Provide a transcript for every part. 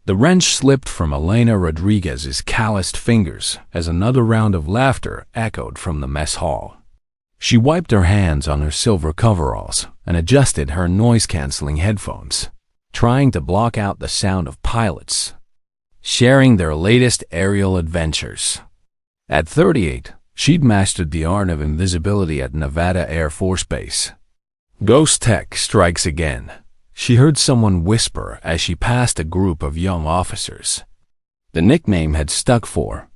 The wrench slipped from Elena Rodriguez's calloused fingers as another round of laughter echoed from the mess hall. She wiped her hands on her silver coveralls and adjusted her noise-canceling headphones, trying to block out the sound of pilots sharing their latest aerial adventures. At 38, she'd mastered the art of invisibility at Nevada Air Force Base. Ghost tech strikes again, she heard someone whisper as she passed a group of young officers. The nickname had stuck for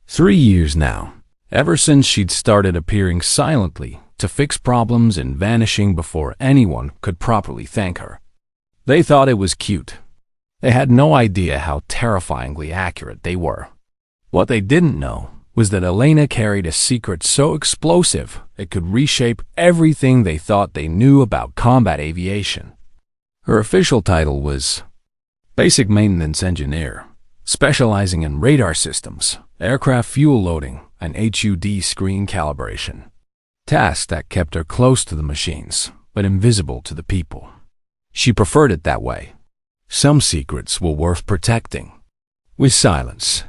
3 years now, ever since she'd started appearing silently to fix problems and vanishing before anyone could properly thank her. They thought it was cute. They had no idea how terrifyingly accurate they were. What they didn't know was that Elena carried a secret so explosive it could reshape everything they thought they knew about combat aviation. Her official title was Basic Maintenance Engineer, specializing in radar systems, aircraft fuel loading, and HUD screen calibration. Tasks that kept her close to the machines, but invisible to the people. She preferred it that way. Some secrets were worth protecting. With silence.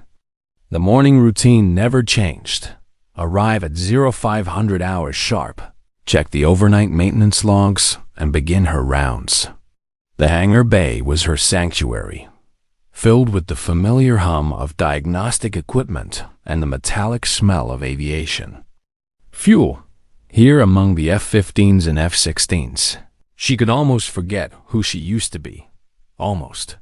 The morning routine never changed. Arrive at 0500 hours sharp, check the overnight maintenance logs, and begin her rounds. The hangar bay was her sanctuary, filled with the familiar hum of diagnostic equipment and the metallic smell of aviation. Fuel, here among the F-15s and F-16s. She could almost forget who she used to be. Almost.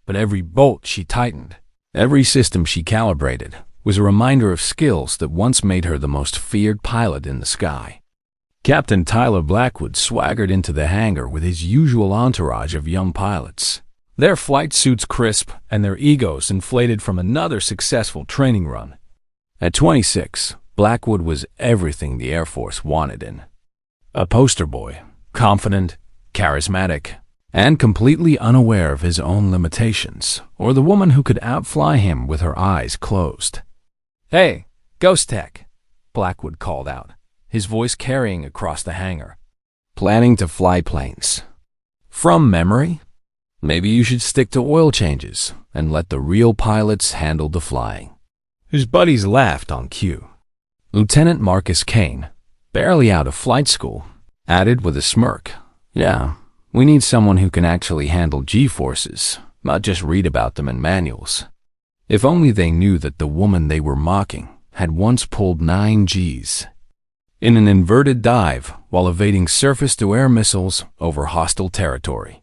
But every bolt she tightened, every system she calibrated, was a reminder of skills that once made her the most feared pilot in the sky. Captain Tyler Blackwood swaggered into the hangar with his usual entourage of young pilots, their flight suits crisp and their egos inflated from another successful training run. At 26, Blackwood was everything the Air Force wanted in. A poster boy, confident, charismatic, and completely unaware of his own limitations, or the woman who could outfly him with her eyes closed. "Hey, Ghost Tech," Blackwood called out, his voice carrying across the hangar. "Planning to fly planes. From memory? Maybe you should stick to oil changes and let the real pilots handle the flying." His buddies laughed on cue. Lieutenant Marcus Kane, barely out of flight school, added with a smirk, "Yeah, we need someone who can actually handle G-forces, not just read about them in manuals." If only they knew that the woman they were mocking had once pulled 9 Gs. In an inverted dive while evading surface-to-air missiles over hostile territory.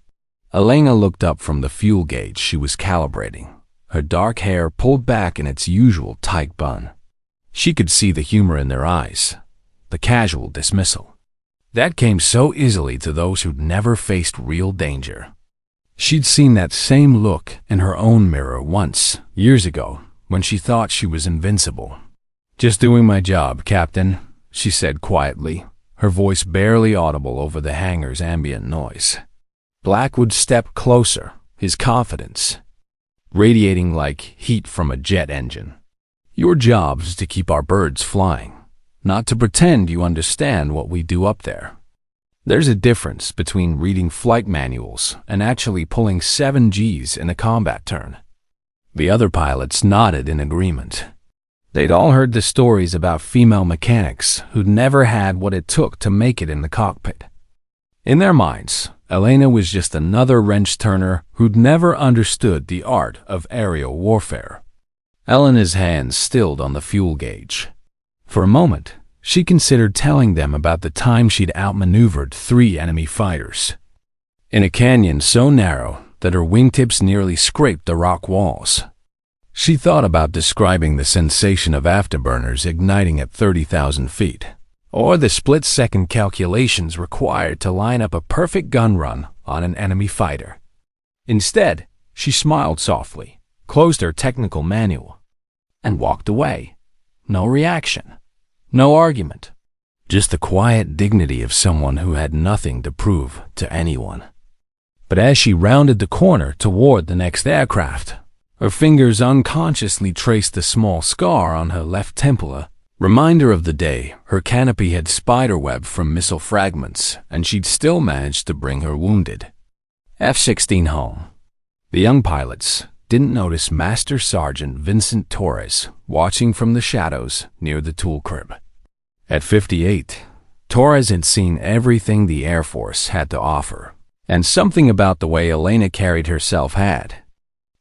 Elena looked up from the fuel gauge she was calibrating, her dark hair pulled back in its usual tight bun. She could see the humor in their eyes, the casual dismissal. That came so easily to those who'd never faced real danger. She'd seen that same look in her own mirror once, years ago, when she thought she was invincible. "Just doing my job, Captain," she said quietly, her voice barely audible over the hangar's ambient noise. Blackwood stepped closer, his confidence radiating like heat from a jet engine. "Your job's to keep our birds flying, not to pretend you understand what we do up there. There's a difference between reading flight manuals and actually pulling 7 Gs in a combat turn." The other pilots nodded in agreement. They'd all heard the stories about female mechanics who'd never had what it took to make it in the cockpit. In their minds, Elena was just another wrench-turner who'd never understood the art of aerial warfare. Elena's hands stilled on the fuel gauge. For a moment, she considered telling them about the time she'd outmaneuvered 3 enemy fighters in a canyon so narrow that her wingtips nearly scraped the rock walls. She thought about describing the sensation of afterburners igniting at 30,000 feet, or the split-second calculations required to line up a perfect gun run on an enemy fighter. Instead, she smiled softly, closed her technical manual, and walked away. No reaction. No argument. Just the quiet dignity of someone who had nothing to prove to anyone. But as she rounded the corner toward the next aircraft, her fingers unconsciously traced the small scar on her left temple, a reminder of the day her canopy had spiderwebbed from missile fragments, and she'd still managed to bring her wounded F-16 home. The young pilots, didn't notice Master Sergeant Vincent Torres watching from the shadows near the tool crib. At 58, Torres had seen everything the Air Force had to offer, and something about the way Elena carried herself had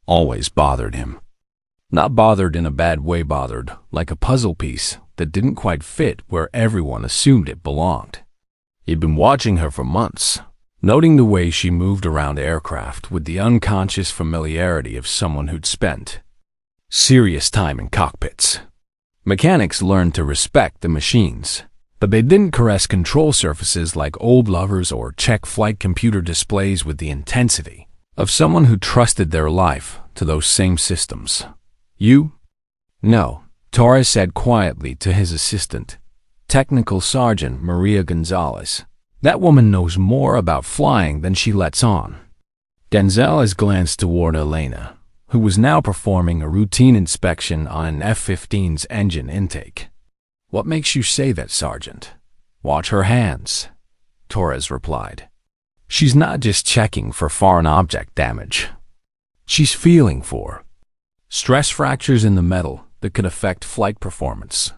always bothered him. Not bothered in a bad way, bothered like a puzzle piece that didn't quite fit where everyone assumed it belonged. He'd been watching her for months, noting the way she moved around aircraft with the unconscious familiarity of someone who'd spent serious time in cockpits. Mechanics learned to respect the machines, but they didn't caress control surfaces like old lovers or check flight computer displays with the intensity of someone who trusted their life to those same systems. You? No, Torres said quietly to his assistant, Technical Sergeant Maria Gonzalez. That woman knows more about flying than she lets on. Gonzalez glanced toward Elena, who was now performing a routine inspection on an F-15's engine intake. What makes you say that, Sergeant? Watch her hands, Torres replied. She's not just checking for foreign object damage. She's feeling for stress fractures in the metal that could affect flight performance.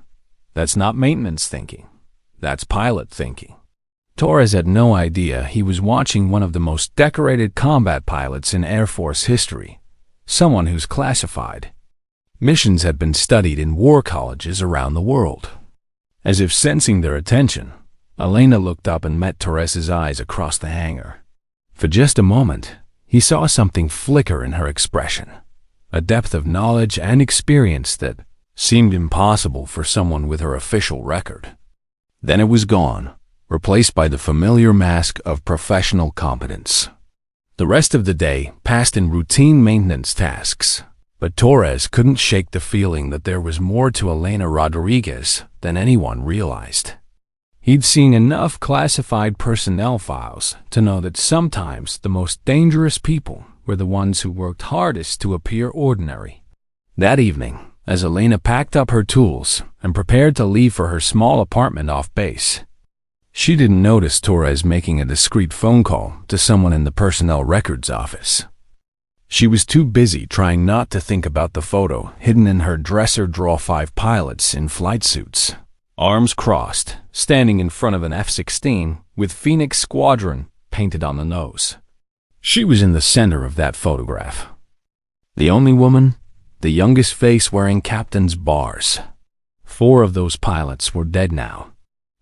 That's not maintenance thinking. That's pilot thinking. Torres had no idea he was watching one of the most decorated combat pilots in Air Force history, someone whose classified missions had been studied in war colleges around the world. As if sensing their attention, Elena looked up and met Torres's eyes across the hangar. For just a moment, he saw something flicker in her expression, a depth of knowledge and experience that seemed impossible for someone with her official record. Then it was gone, replaced by the familiar mask of professional competence. The rest of the day passed in routine maintenance tasks, but Torres couldn't shake the feeling that there was more to Elena Rodriguez than anyone realized. He'd seen enough classified personnel files to know that sometimes the most dangerous people were the ones who worked hardest to appear ordinary. That evening, as Elena packed up her tools and prepared to leave for her small apartment off base, she didn't notice Torres making a discreet phone call to someone in the personnel records office. She was too busy trying not to think about the photo hidden in her dresser drawer. 5 pilots in flight suits, arms crossed, standing in front of an F-16 with Phoenix Squadron painted on the nose. She was in the center of that photograph. The only woman, the youngest face wearing captain's bars. 4 of those pilots were dead now.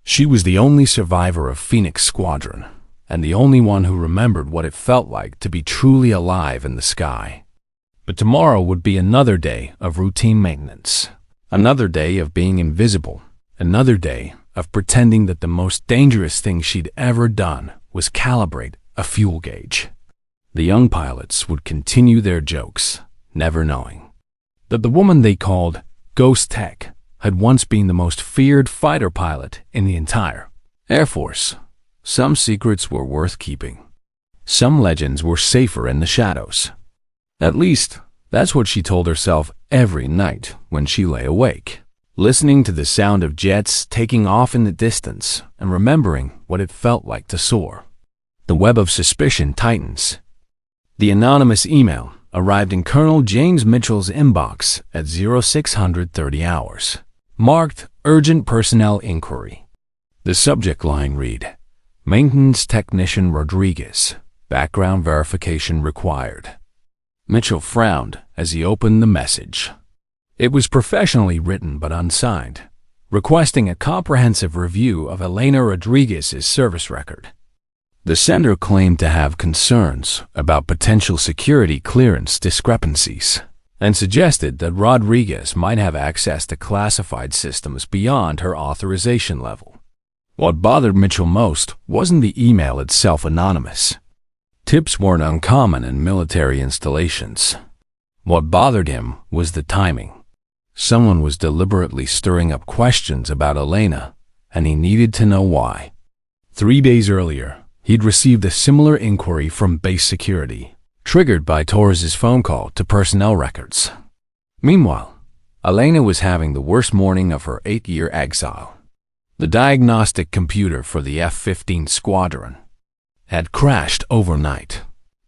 She was the only survivor of Phoenix Squadron, and the only one who remembered what it felt like to be truly alive in the sky. But tomorrow would be another day of routine maintenance, another day of being invisible, another day of pretending that the most dangerous thing she'd ever done was calibrate a fuel gauge. The young pilots would continue their jokes, never knowing that the woman they called Ghost Tech had once been the most feared fighter pilot in the entire Air Force. Some secrets were worth keeping. Some legends were safer in the shadows. At least, that's what she told herself every night when she lay awake, listening to the sound of jets taking off in the distance and remembering what it felt like to soar. The web of suspicion tightens. The anonymous email arrived in Colonel James Mitchell's inbox at 0630 hours, marked Urgent Personnel Inquiry. The subject line read, Maintenance Technician Rodriguez, background verification required. Mitchell frowned as he opened the message. It was professionally written but unsigned, requesting a comprehensive review of Elena Rodriguez's service record. The sender claimed to have concerns about potential security clearance discrepancies and suggested that Rodriguez might have access to classified systems beyond her authorization level. What bothered Mitchell most wasn't the email itself anonymous. Tips weren't uncommon in military installations. What bothered him was the timing. Someone was deliberately stirring up questions about Elena, and he needed to know why. 3 days earlier, he'd received a similar inquiry from base security, triggered by Torres's phone call to personnel records. Meanwhile, Elena was having the worst morning of her 8-year exile. The diagnostic computer for the F-15 squadron had crashed overnight,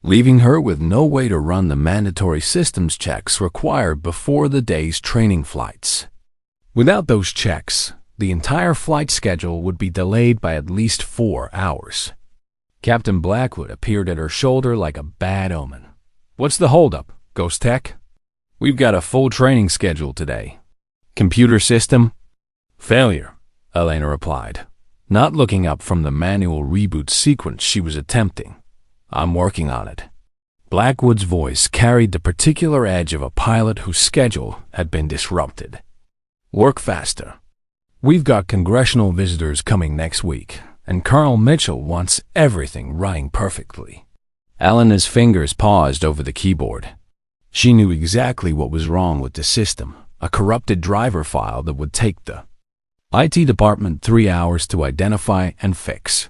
leaving her with no way to run the mandatory systems checks required before the day's training flights. Without those checks, the entire flight schedule would be delayed by at least 4 hours. Captain Blackwood appeared at her shoulder like a bad omen. "What's the holdup, Ghost Tech?" "We've got a full training schedule today." "Computer system?" "Failure," Elena replied, not looking up from the manual reboot sequence she was attempting. "I'm working on it." Blackwood's voice carried the particular edge of a pilot whose schedule had been disrupted. "Work faster. We've got congressional visitors coming next week, and Colonel Mitchell wants everything running perfectly." Elena's fingers paused over the keyboard. She knew exactly what was wrong with the system, a corrupted driver file that would take the IT department 3 hours to identify and fix.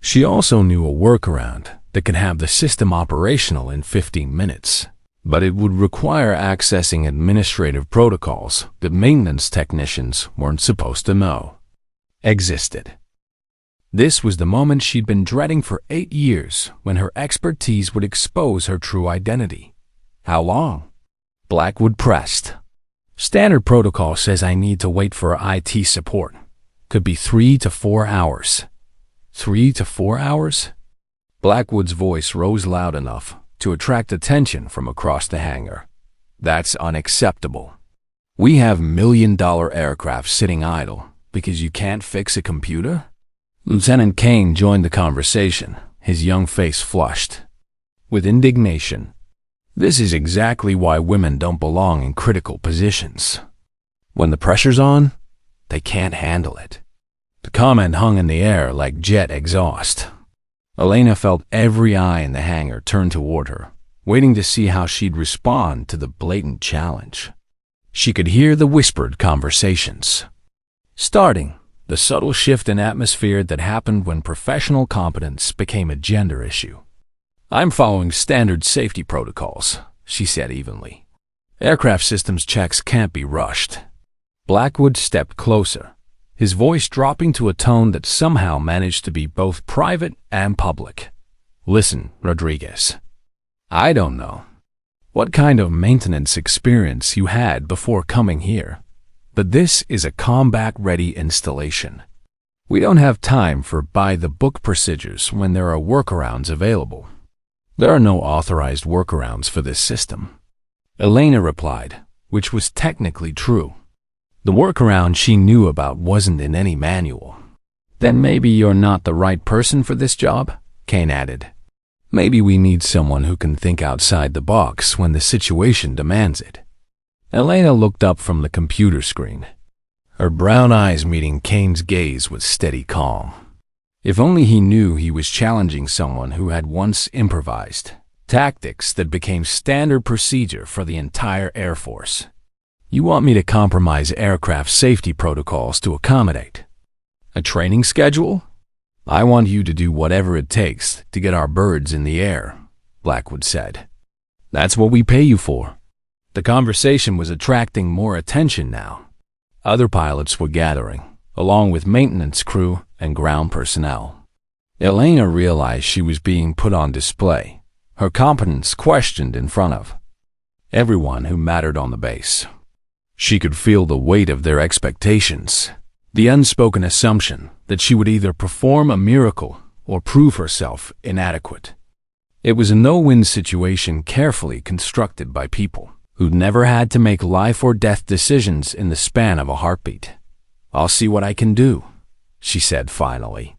She also knew a workaround that could have the system operational in 15 minutes, but it would require accessing administrative protocols that maintenance technicians weren't supposed to know existed. This was the moment she'd been dreading for 8 years, when her expertise would expose her true identity. "How long?" Blackwood pressed. "Standard protocol says I need to wait for IT support. Could be 3 to 4 hours. 3 to 4 hours? Blackwood's voice rose loud enough to attract attention from across the hangar. "That's unacceptable. We have million-dollar aircraft sitting idle because you can't fix a computer?" Lieutenant Kane joined the conversation, his young face flushed with indignation. "This is exactly why women don't belong in critical positions. When the pressure's on, they can't handle it." The comment hung in the air like jet exhaust. Elena felt every eye in the hangar turn toward her, waiting to see how she'd respond to the blatant challenge. She could hear the whispered conversations. Starting, the subtle shift in atmosphere that happened when professional competence became a gender issue. "I'm following standard safety protocols," she said evenly. "Aircraft systems checks can't be rushed." Blackwood stepped closer, his voice dropping to a tone that somehow managed to be both private and public. "Listen, Rodriguez. I don't know what kind of maintenance experience you had before coming here, but this is a combat-ready installation. We don't have time for by-the-book procedures when there are workarounds available." "There are no authorized workarounds for this system," Elena replied, which was technically true. The workaround she knew about wasn't in any manual. "Then maybe you're not the right person for this job," Kane added. "Maybe we need someone who can think outside the box when the situation demands it." Elena looked up from the computer screen, her brown eyes meeting Kane's gaze with steady calm. If only he knew he was challenging someone who had once improvised tactics that became standard procedure for the entire Air Force. "You want me to compromise aircraft safety protocols to accommodate a training schedule? I want you to do whatever it takes to get our birds in the air," Blackwood said. "That's what we pay you for." The conversation was attracting more attention now. Other pilots were gathering, along with maintenance crew and ground personnel. Elena realized she was being put on display, her competence questioned in front of everyone who mattered on the base. She could feel the weight of their expectations, the unspoken assumption that she would either perform a miracle or prove herself inadequate. It was a no-win situation carefully constructed by people who'd never had to make life or death decisions in the span of a heartbeat. "I'll see what I can do," she said finally.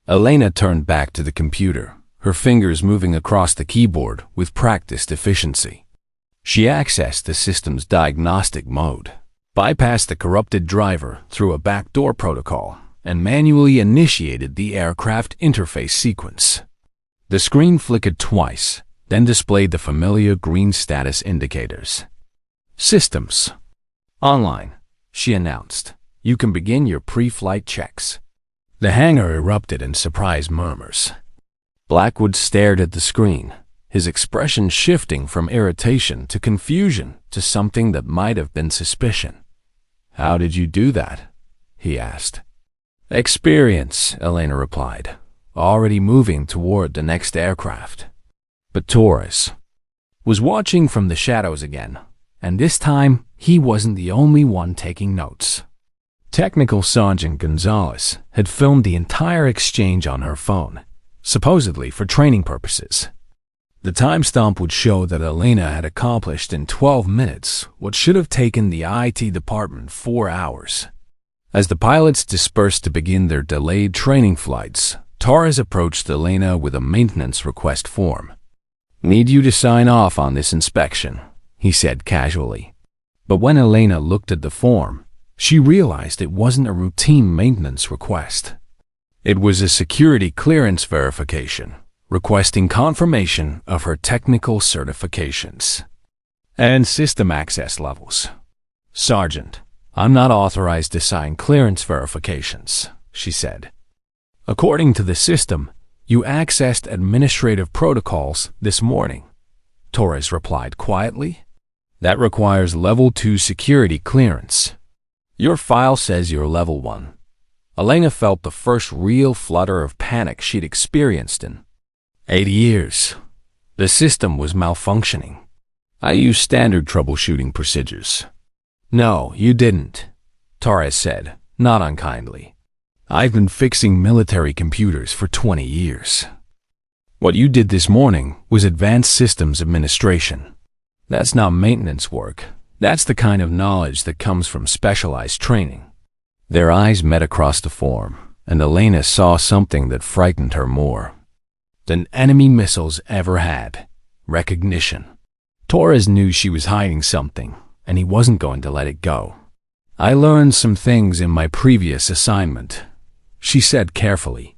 Elena turned back to the computer, her fingers moving across the keyboard with practiced efficiency. She accessed the system's diagnostic mode, bypassed the corrupted driver through a backdoor protocol, and manually initiated the aircraft interface sequence. The screen flickered twice, then displayed the familiar green status indicators. "Systems online," she announced. "You can begin your pre-flight checks." The hangar erupted in surprised murmurs. Blackwood stared at the screen, his expression shifting from irritation to confusion to something that might have been suspicion. "How did you do that?" he asked. "Experience," Elena replied, already moving toward the next aircraft. But Torres was watching from the shadows again, and this time he wasn't the only one taking notes. Technical Sergeant Gonzalez had filmed the entire exchange on her phone, supposedly for training purposes. The timestamp would show that Elena had accomplished in 12 minutes what should have taken the IT department 4 hours. As the pilots dispersed to begin their delayed training flights, Torres approached Elena with a maintenance request form. "Need you to sign off on this inspection," he said casually. But when Elena looked at the form, she realized it wasn't a routine maintenance request. It was a security clearance verification, requesting confirmation of her technical certifications and system access levels. "Sergeant, I'm not authorized to sign clearance verifications," she said. "According to the system, you accessed administrative protocols this morning," Torres replied quietly. "That requires level 2 security clearance. Your file says you're level 1. Elena felt the first real flutter of panic she'd experienced in 8 years. The system was malfunctioning. "I used standard troubleshooting procedures." "No, you didn't," Torres said, not unkindly. "I've been fixing military computers for 20 years. What you did this morning was advanced systems administration. That's not maintenance work. That's the kind of knowledge that comes from specialized training." Their eyes met across the form, and Elena saw something that frightened her more than enemy missiles ever had: recognition. Torres knew she was hiding something, and he wasn't going to let it go. "I learned some things in my previous assignment," she said carefully.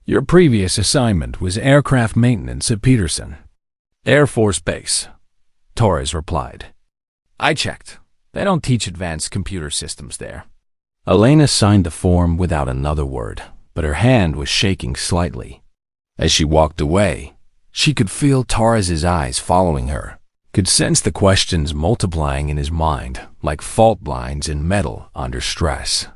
"Your previous assignment was aircraft maintenance at Peterson Air Force Base," Torres replied. "I checked. They don't teach advanced computer systems there." Elena signed the form without another word, but her hand was shaking slightly. As she walked away, she could feel Torres's eyes following her, could sense the questions multiplying in his mind like fault lines in metal under stress.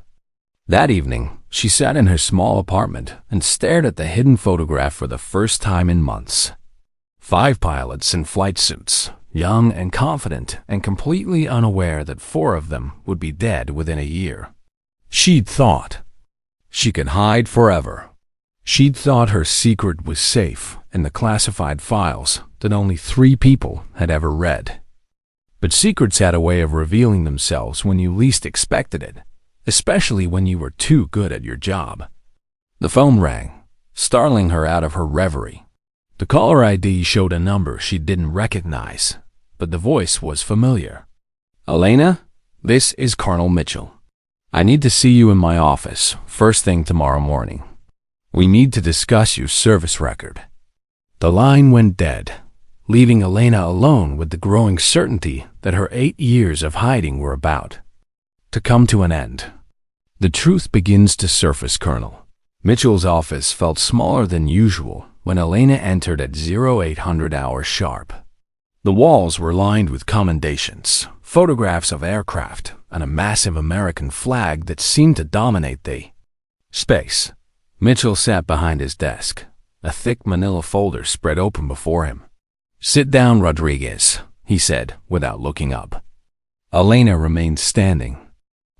That evening, she sat in her small apartment and stared at the hidden photograph for the first time in months. 5 pilots in flight suits, young and confident and completely unaware that 4 of them would be dead within a year. She'd thought she could hide forever. She'd thought her secret was safe in the classified files that only 3 people had ever read. But secrets had a way of revealing themselves when you least expected it, especially when you were too good at your job. The phone rang, startling her out of her reverie. The caller ID showed a number she didn't recognize, but the voice was familiar. "Elena, this is Colonel Mitchell. I need to see you in my office first thing tomorrow morning. We need to discuss your service record." The line went dead, leaving Elena alone with the growing certainty that her 8 years of hiding were about to come to an end. "The truth begins to surface, Colonel." Mitchell's office felt smaller than usual when Elena entered at 0800 hours sharp. The walls were lined with commendations, photographs of aircraft, and a massive American flag that seemed to dominate the space. Mitchell sat behind his desk, a thick manila folder spread open before him. "Sit down, Rodriguez," he said, without looking up. Elena remained standing.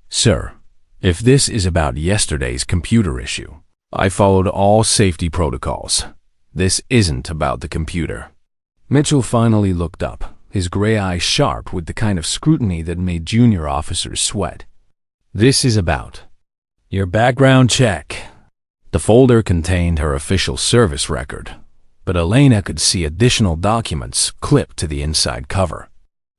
"Sir, if this is about yesterday's computer issue, I followed all safety protocols. This isn't about the computer." Mitchell finally looked up, his gray eyes sharp with the kind of scrutiny that made junior officers sweat. "This is about your background check." The folder contained her official service record, but Elena could see additional documents clipped to the inside cover.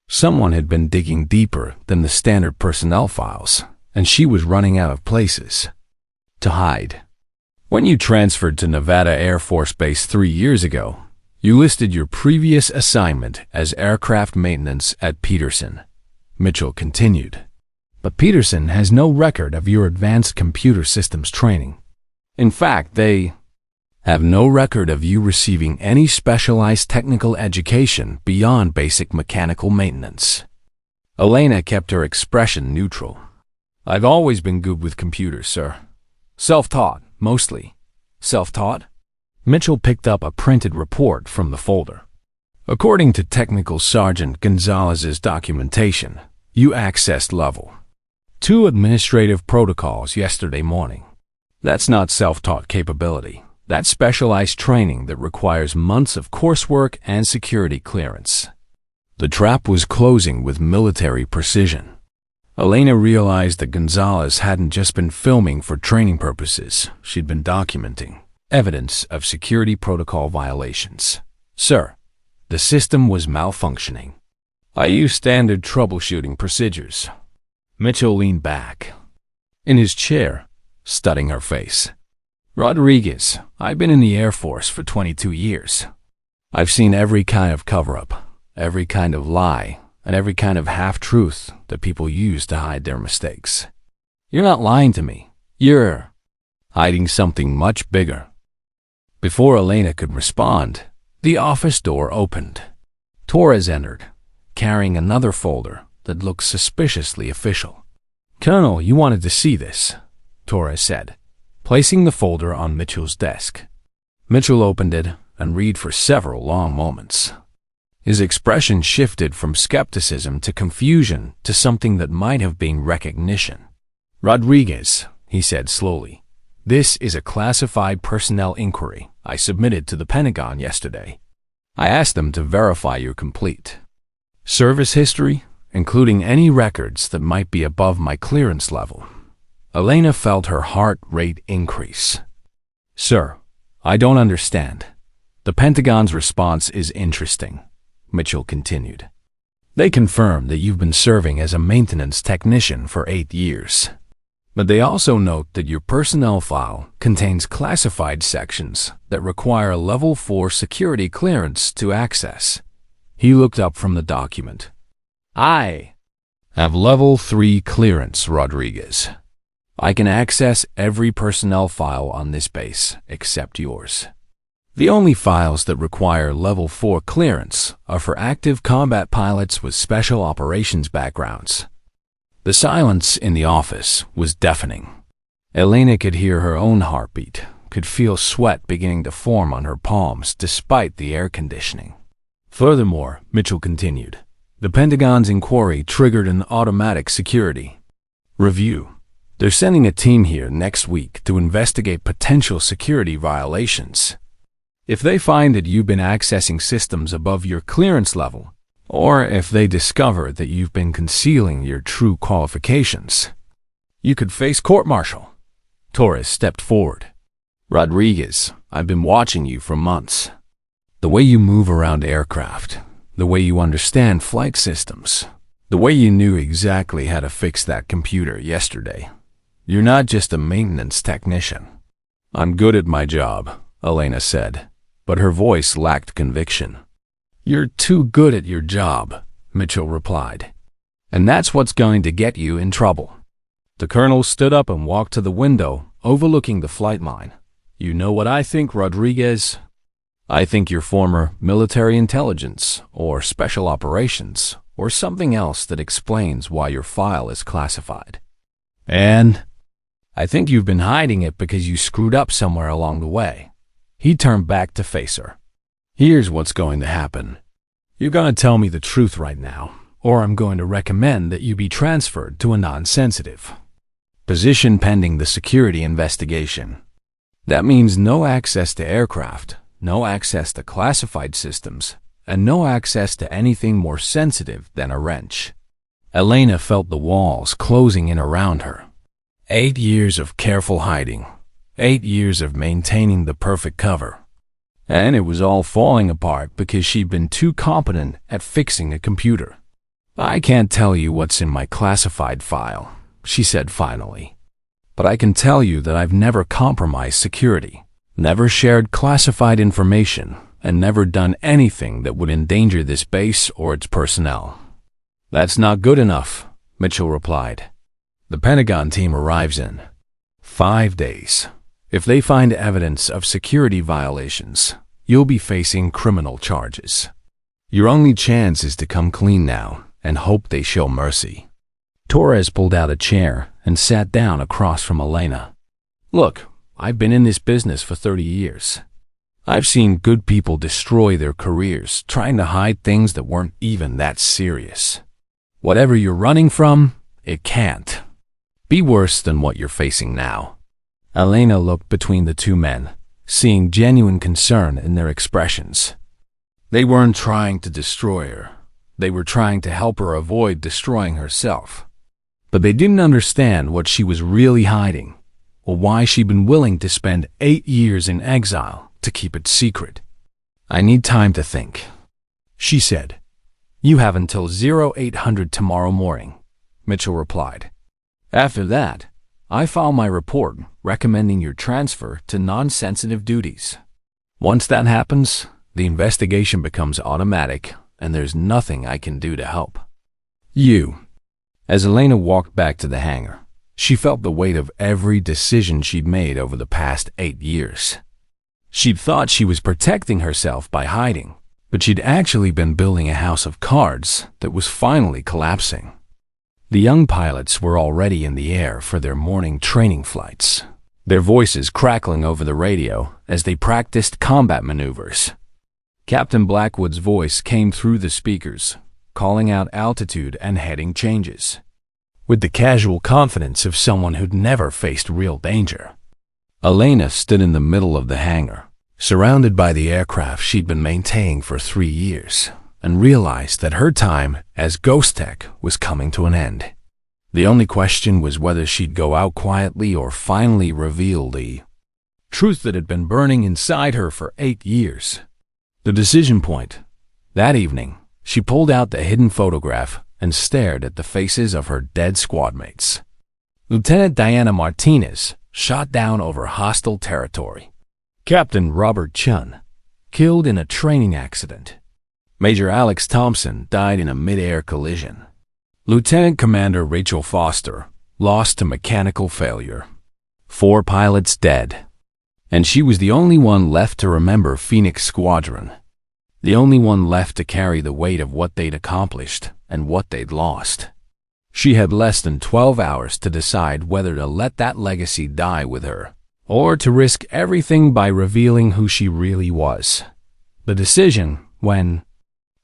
Someone had been digging deeper than the standard personnel files, and she was running out of places to hide. "When you transferred to Nevada Air Force Base 3 years ago, you listed your previous assignment as aircraft maintenance at Peterson," Mitchell continued. "But Peterson has no record of your advanced computer systems training. In fact, they have no record of you receiving any specialized technical education beyond basic mechanical maintenance." Elena kept her expression neutral. "I've always been good with computers, sir. Self-taught, mostly." "Self-taught?" Mitchell picked up a printed report from the folder. According to Technical Sergeant Gonzalez's documentation, you accessed level 2 administrative protocols yesterday morning. That's not self-taught capability. That's specialized training that requires months of coursework and security clearance. The trap was closing with military precision. Elena realized that Gonzalez hadn't just been filming for training purposes. She'd been documenting evidence of security protocol violations. Sir, the system was malfunctioning. I used standard troubleshooting procedures. Mitchell leaned back in his chair, studying her face. Rodriguez, I've been in the Air Force for 22 years. I've seen every kind of cover-up, every kind of lie, and every kind of half-truth that people use to hide their mistakes. You're not lying to me. You're hiding something much bigger. Before Elena could respond, the office door opened. Torres entered, carrying another folder that looked suspiciously official. Colonel, you wanted to see this, Torres said, placing the folder on Mitchell's desk. Mitchell opened it and read for several long moments. His expression shifted from skepticism to confusion to something that might have been recognition. Rodriguez, he said slowly, this is a classified personnel inquiry I submitted to the Pentagon yesterday. I asked them to verify your complete service history, including any records that might be above my clearance level. Elena felt her heart rate increase. Sir, I don't understand. The Pentagon's response is interesting, Mitchell continued. They confirm that you've been serving as a maintenance technician for 8 years. But they also note that your personnel file contains classified sections that require level 4 security clearance to access. He looked up from the document. I have level 3 clearance, Rodriguez. I can access every personnel file on this base except yours. The only files that require level 4 clearance are for active combat pilots with special operations backgrounds. The silence in the office was deafening. Elena could hear her own heartbeat, could feel sweat beginning to form on her palms despite the air conditioning. Furthermore, Mitchell continued, the Pentagon's inquiry triggered an automatic security review. They're sending a team here next week to investigate potential security violations. If they find that you've been accessing systems above your clearance level, or if they discover that you've been concealing your true qualifications, you could face court-martial. Torres stepped forward. Rodriguez, I've been watching you for months. The way you move around aircraft, the way you understand flight systems, the way you knew exactly how to fix that computer yesterday. You're not just a maintenance technician. I'm good at my job, Elena said, but her voice lacked conviction. You're too good at your job, Mitchell replied. And that's what's going to get you in trouble. The colonel stood up and walked to the window, overlooking the flight line. You know what I think, Rodriguez? I think you're former military intelligence, or special operations, or something else that explains why your file is classified. And I think you've been hiding it because you screwed up somewhere along the way. He turned back to face her. Here's what's going to happen. You're going to tell me the truth right now, or I'm going to recommend that you be transferred to a non-sensitive position pending the security investigation. That means no access to aircraft, no access to classified systems, and no access to anything more sensitive than a wrench. Elena felt the walls closing in around her. 8 years of careful hiding, 8 years of maintaining the perfect cover. And it was all falling apart because she'd been too competent at fixing a computer. I can't tell you what's in my classified file, she said finally. But I can tell you that I've never compromised security, never shared classified information, and never done anything that would endanger this base or its personnel. That's not good enough, Mitchell replied. The Pentagon team arrives in 5 days. If they find evidence of security violations, you'll be facing criminal charges. Your only chance is to come clean now and hope they show mercy. Torres pulled out a chair and sat down across from Elena. Look, I've been in this business for 30 years. I've seen good people destroy their careers trying to hide things that weren't even that serious. Whatever you're running from, it can't be worse than what you're facing now." Elena looked between the two men, seeing genuine concern in their expressions. They weren't trying to destroy her. They were trying to help her avoid destroying herself. But they didn't understand what she was really hiding, or why she'd been willing to spend 8 years in exile to keep it secret. "I need time to think," she said. "You have until 0800 tomorrow morning," Mitchell replied. "After that, I file my report recommending your transfer to non-sensitive duties. Once that happens, the investigation becomes automatic, and there's nothing I can do to help you." As Elena walked back to the hangar, she felt the weight of every decision she'd made over the past 8 years. She'd thought she was protecting herself by hiding, but she'd actually been building a house of cards that was finally collapsing. The young pilots were already in the air for their morning training flights, their voices crackling over the radio as they practiced combat maneuvers. Captain Blackwood's voice came through the speakers, calling out altitude and heading changes, with the casual confidence of someone who'd never faced real danger. Elena stood in the middle of the hangar, surrounded by the aircraft she'd been maintaining for 3 years, and realized that her time as Ghost Tech was coming to an end. The only question was whether she'd go out quietly or finally reveal the truth that had been burning inside her for 8 years. The decision point. That evening, she pulled out the hidden photograph and stared at the faces of her dead squadmates. Lieutenant Diana Martinez shot down over hostile territory. Captain Robert Chun, killed in a training accident. Major Alex Thompson died in a mid-air collision. Lieutenant Commander Rachel Foster lost to mechanical failure. 4 pilots dead. And she was the only one left to remember Phoenix Squadron. The only one left to carry the weight of what they'd accomplished and what they'd lost. She had less than 12 hours to decide whether to let that legacy die with her, or to risk everything by revealing who she really was. The decision, when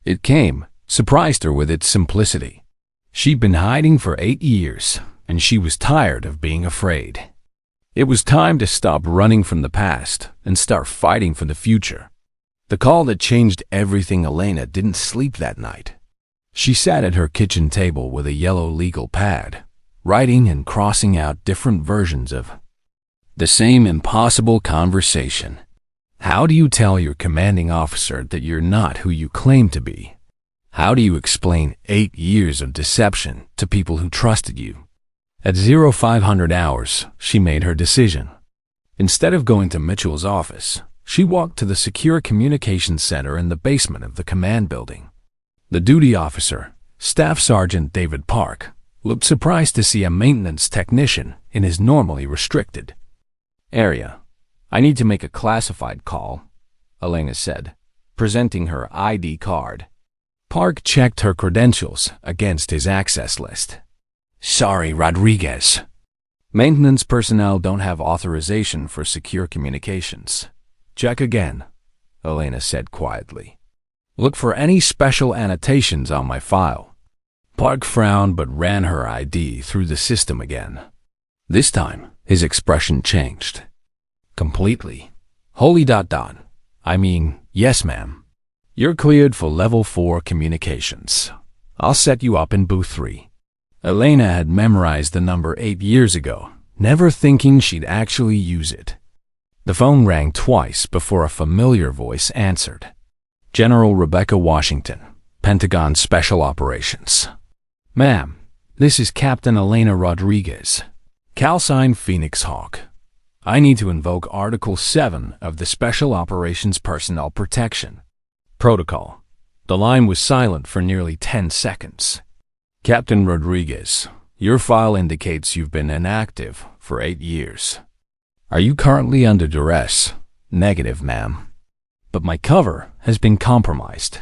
it came, surprised her with its simplicity. She'd been hiding for 8 years, and she was tired of being afraid. It was time to stop running from the past and start fighting for the future. The call that changed everything. Elena didn't sleep that night. She sat at her kitchen table with a yellow legal pad, writing and crossing out different versions of the same impossible conversation. How do you tell your commanding officer that you're not who you claim to be? How do you explain 8 years of deception to people who trusted you? At 0500 hours, she made her decision. Instead of going to Mitchell's office, she walked to the secure communications center in the basement of the command building. The duty officer, Staff Sergeant David Park, looked surprised to see a maintenance technician in his normally restricted area. "I need to make a classified call," Elena said, presenting her ID card. Park checked her credentials against his access list. "Sorry, Rodriguez. Maintenance personnel don't have authorization for secure communications." "Check again," Elena said quietly. "Look for any special annotations on my file." Park frowned but ran her ID through the system again. This time, his expression changed. Completely. "Holy ... I mean, yes, ma'am. You're cleared for level 4 communications. I'll set you up in booth 3. Elena had memorized the number 8 years ago, never thinking she'd actually use it. The phone rang twice before a familiar voice answered. General Rebecca Washington, Pentagon Special Operations. "Ma'am, this is Captain Elena Rodriguez, Calcine Phoenix Hawk. I need to invoke Article 7 of the Special Operations Personnel Protection Protocol." The line was silent for nearly 10 seconds. "Captain Rodriguez, your file indicates you've been inactive for 8 years. Are you currently under duress?" "Negative, ma'am. But my cover has been compromised.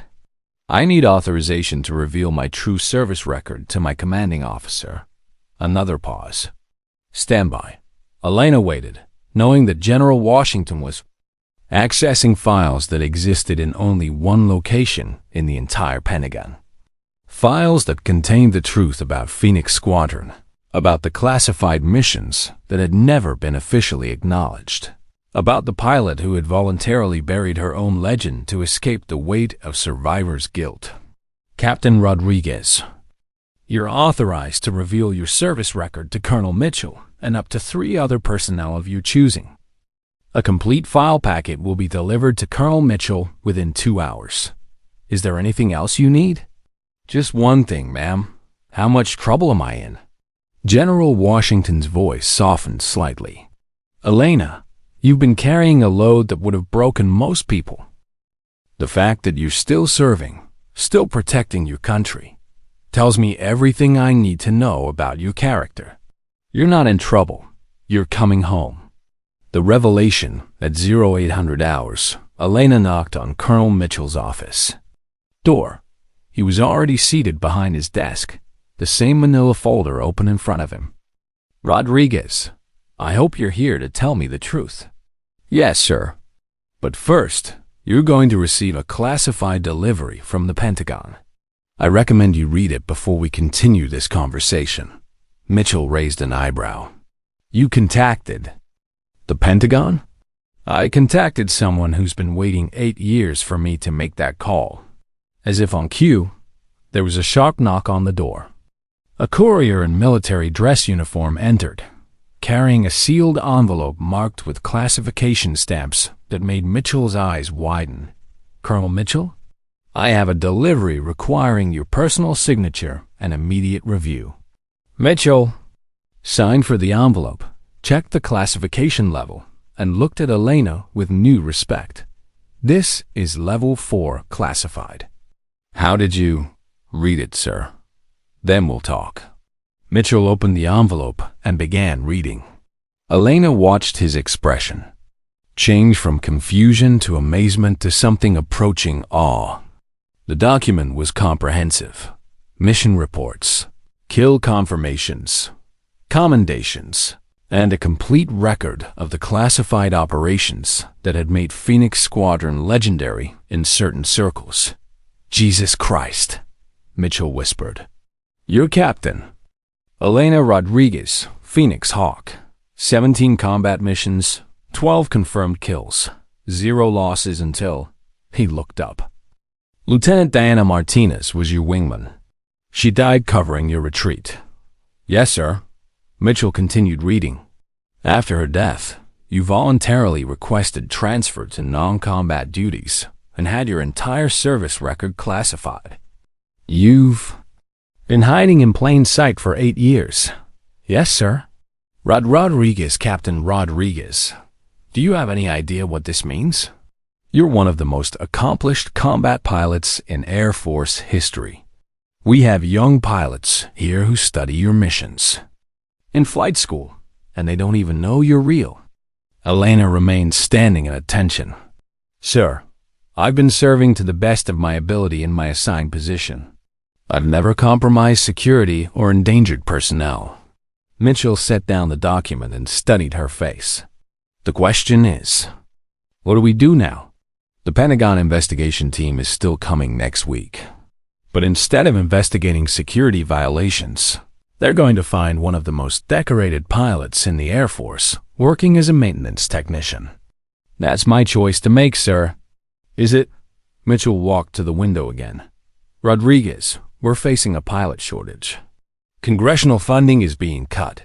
I need authorization to reveal my true service record to my commanding officer." Another pause. "Stand by." Elena waited, knowing that General Washington was accessing files that existed in only one location in the entire Pentagon. Files that contained the truth about Phoenix Squadron, about the classified missions that had never been officially acknowledged, about the pilot who had voluntarily buried her own legend to escape the weight of survivor's guilt. Captain Rodriguez, you're authorized to reveal your service record to Colonel Mitchell and up to 3 other personnel of your choosing. A complete file packet will be delivered to Colonel Mitchell within 2 hours. Is there anything else you need? Just one thing, ma'am. How much trouble am I in? General Washington's voice softened slightly. Elena, you've been carrying a load that would have broken most people. The fact that you're still serving, still protecting your country, tells me everything I need to know about your character. You're not in trouble. You're coming home. The revelation at 0800 hours, Elena knocked on Colonel Mitchell's office door. He was already seated behind his desk, the same manila folder open in front of him. Rodriguez, I hope you're here to tell me the truth. Yes, sir. But first, you're going to receive a classified delivery from the Pentagon. I recommend you read it before we continue this conversation. Mitchell raised an eyebrow. You contacted the Pentagon? I contacted someone who's been waiting 8 years for me to make that call. As if on cue, there was a sharp knock on the door. A courier in military dress uniform entered, carrying a sealed envelope marked with classification stamps that made Mitchell's eyes widen. Colonel Mitchell, I have a delivery requiring your personal signature and immediate review. Mitchell signed for the envelope, checked the classification level, and looked at Elena with new respect. This is level 4 classified. How did you read it, sir? Then we'll talk. Mitchell opened the envelope and began reading. Elena watched his expression change from confusion to amazement to something approaching awe. The document was comprehensive. Mission reports, kill confirmations, commendations, and a complete record of the classified operations that had made Phoenix Squadron legendary in certain circles. Jesus Christ, Mitchell whispered. Your captain, Elena Rodriguez, Phoenix Hawk. 17 combat missions, 12 confirmed kills, 0 losses until he looked up. Lieutenant Diana Martinez was your wingman. She died covering your retreat. Yes, sir. Mitchell continued reading. After her death, you voluntarily requested transfer to non-combat duties and had your entire service record classified. You've been hiding in plain sight for 8 years. Yes, sir. Rodriguez, Captain Rodriguez. Do you have any idea what this means? You're one of the most accomplished combat pilots in Air Force history. We have young pilots here who study your missions in flight school, and they don't even know you're real. Elena remained standing at attention. Sir, I've been serving to the best of my ability in my assigned position. I've never compromised security or endangered personnel. Mitchell set down the document and studied her face. The question is, what do we do now? The Pentagon investigation team is still coming next week. But instead of investigating security violations, they're going to find one of the most decorated pilots in the Air Force working as a maintenance technician. That's my choice to make, sir. Is it? Mitchell walked to the window again. Rodriguez, we're facing a pilot shortage. Congressional funding is being cut.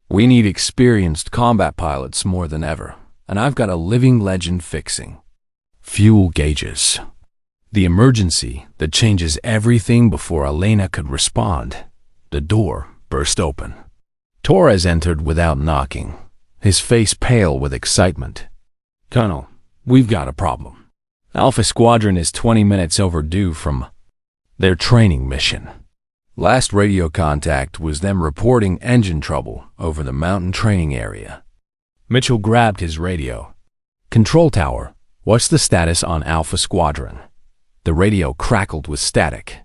We need experienced combat pilots more than ever, and I've got a living legend fixing. Fuel gauges. The emergency that changes everything before Elena could respond. The door burst open. Torres entered without knocking, his face pale with excitement. Colonel, we've got a problem. Alpha Squadron is 20 minutes overdue from their training mission. Last radio contact was them reporting engine trouble over the mountain training area. Mitchell grabbed his radio. Control tower, what's the status on Alpha Squadron? The radio crackled with static.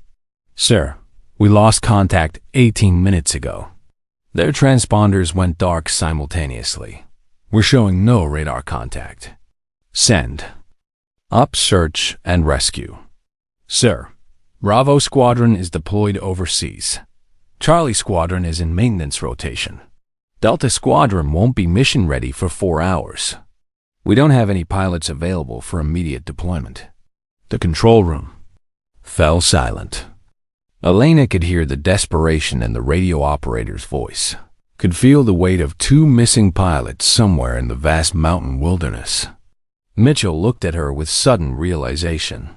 Sir, we lost contact 18 minutes ago. Their transponders went dark simultaneously. We're showing no radar contact. Send. Up search and rescue. Sir, Bravo Squadron is deployed overseas. Charlie Squadron is in maintenance rotation. Delta Squadron won't be mission ready for 4 hours. We don't have any pilots available for immediate deployment. The control room fell silent. Elena could hear the desperation in the radio operator's voice, could feel the weight of 2 missing pilots somewhere in the vast mountain wilderness. Mitchell looked at her with sudden realization.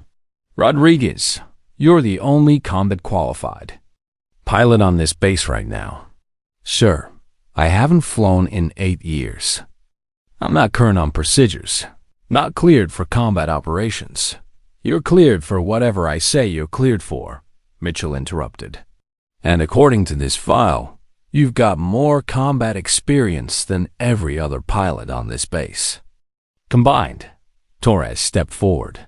Rodriguez, you're the only combat qualified pilot on this base right now. Sir, I haven't flown in 8 years. I'm not current on procedures, not cleared for combat operations. You're cleared for whatever I say you're cleared for, Mitchell interrupted. And according to this file, you've got more combat experience than every other pilot on this base combined. Torres stepped forward.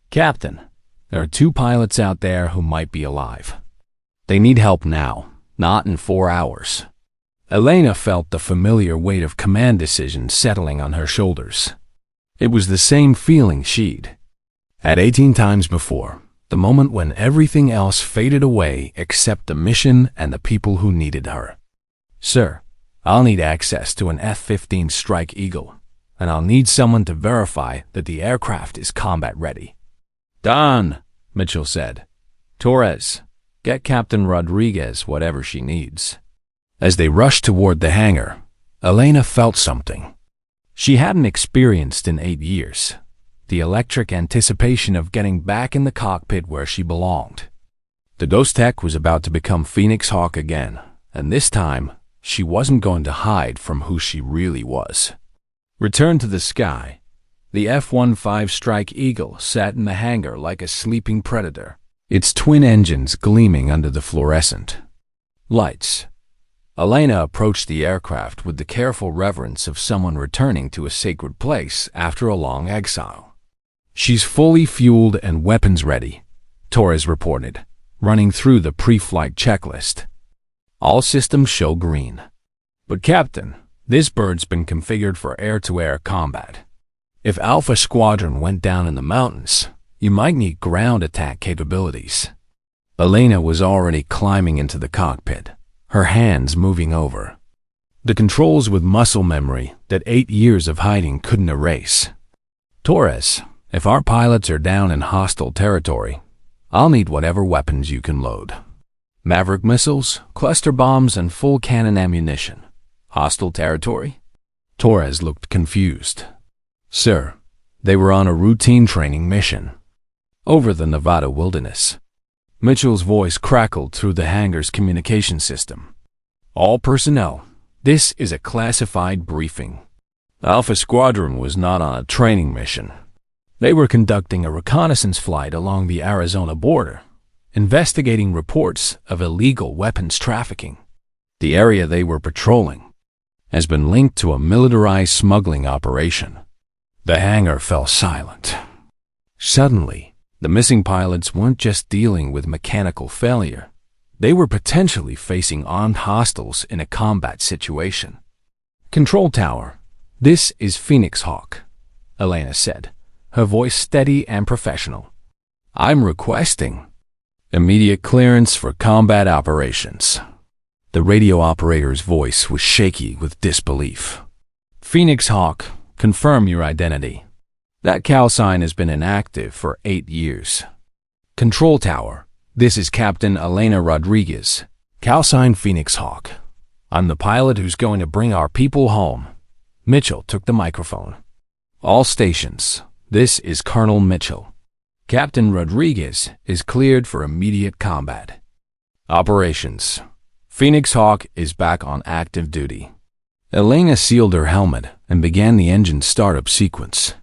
Captain, there are 2 pilots out there who might be alive. They need help now, not in 4 hours. Elena felt the familiar weight of command decisions settling on her shoulders. It was the same feeling she'd had 18 times before, the moment when everything else faded away except the mission and the people who needed her. Sir, I'll need access to an F-15 Strike Eagle, and I'll need someone to verify that the aircraft is combat ready. Done, Mitchell said. Torres, get Captain Rodriguez whatever she needs. As they rushed toward the hangar, Elena felt something she hadn't experienced in 8 years. The electric anticipation of getting back in the cockpit where she belonged. The Ghost Tech was about to become Phoenix Hawk again, and this time, she wasn't going to hide from who she really was. Returned to the sky, the F-15 Strike Eagle sat in the hangar like a sleeping predator, its twin engines gleaming under the fluorescent lights. Elena approached the aircraft with the careful reverence of someone returning to a sacred place after a long exile. She's fully fueled and weapons ready, Torres reported, running through the pre-flight checklist. All systems show green. But Captain, this bird's been configured for air-to-air combat. If Alpha Squadron went down in the mountains, you might need ground attack capabilities. Elena was already climbing into the cockpit, her hands moving over. The controls with muscle memory that 8 years of hiding couldn't erase. Torres, if our pilots are down in hostile territory, I'll need whatever weapons you can load. Maverick missiles, cluster bombs, and full cannon ammunition. Hostile territory? Torres looked confused. Sir, they were on a routine training mission over the Nevada wilderness. Mitchell's voice crackled through the hangar's communication system. All personnel, this is a classified briefing. Alpha Squadron was not on a training mission. They were conducting a reconnaissance flight along the Arizona border, investigating reports of illegal weapons trafficking. The area they were patrolling has been linked to a militarized smuggling operation. The hangar fell silent. Suddenly, the missing pilots weren't just dealing with mechanical failure. They were potentially facing armed hostiles in a combat situation. Control tower, this is Phoenix Hawk, Elena said, her voice steady and professional. I'm requesting immediate clearance for combat operations. The radio operator's voice was shaky with disbelief. Phoenix Hawk, confirm your identity. That call sign has been inactive for 8 years. Control tower, this is Captain Elena Rodriguez. Call sign Phoenix Hawk. I'm the pilot who's going to bring our people home. Mitchell took the microphone. All stations, this is Colonel Mitchell. Captain Rodriguez is cleared for immediate combat. Operations. Phoenix Hawk is back on active duty. Elena sealed her helmet and began the engine startup sequence.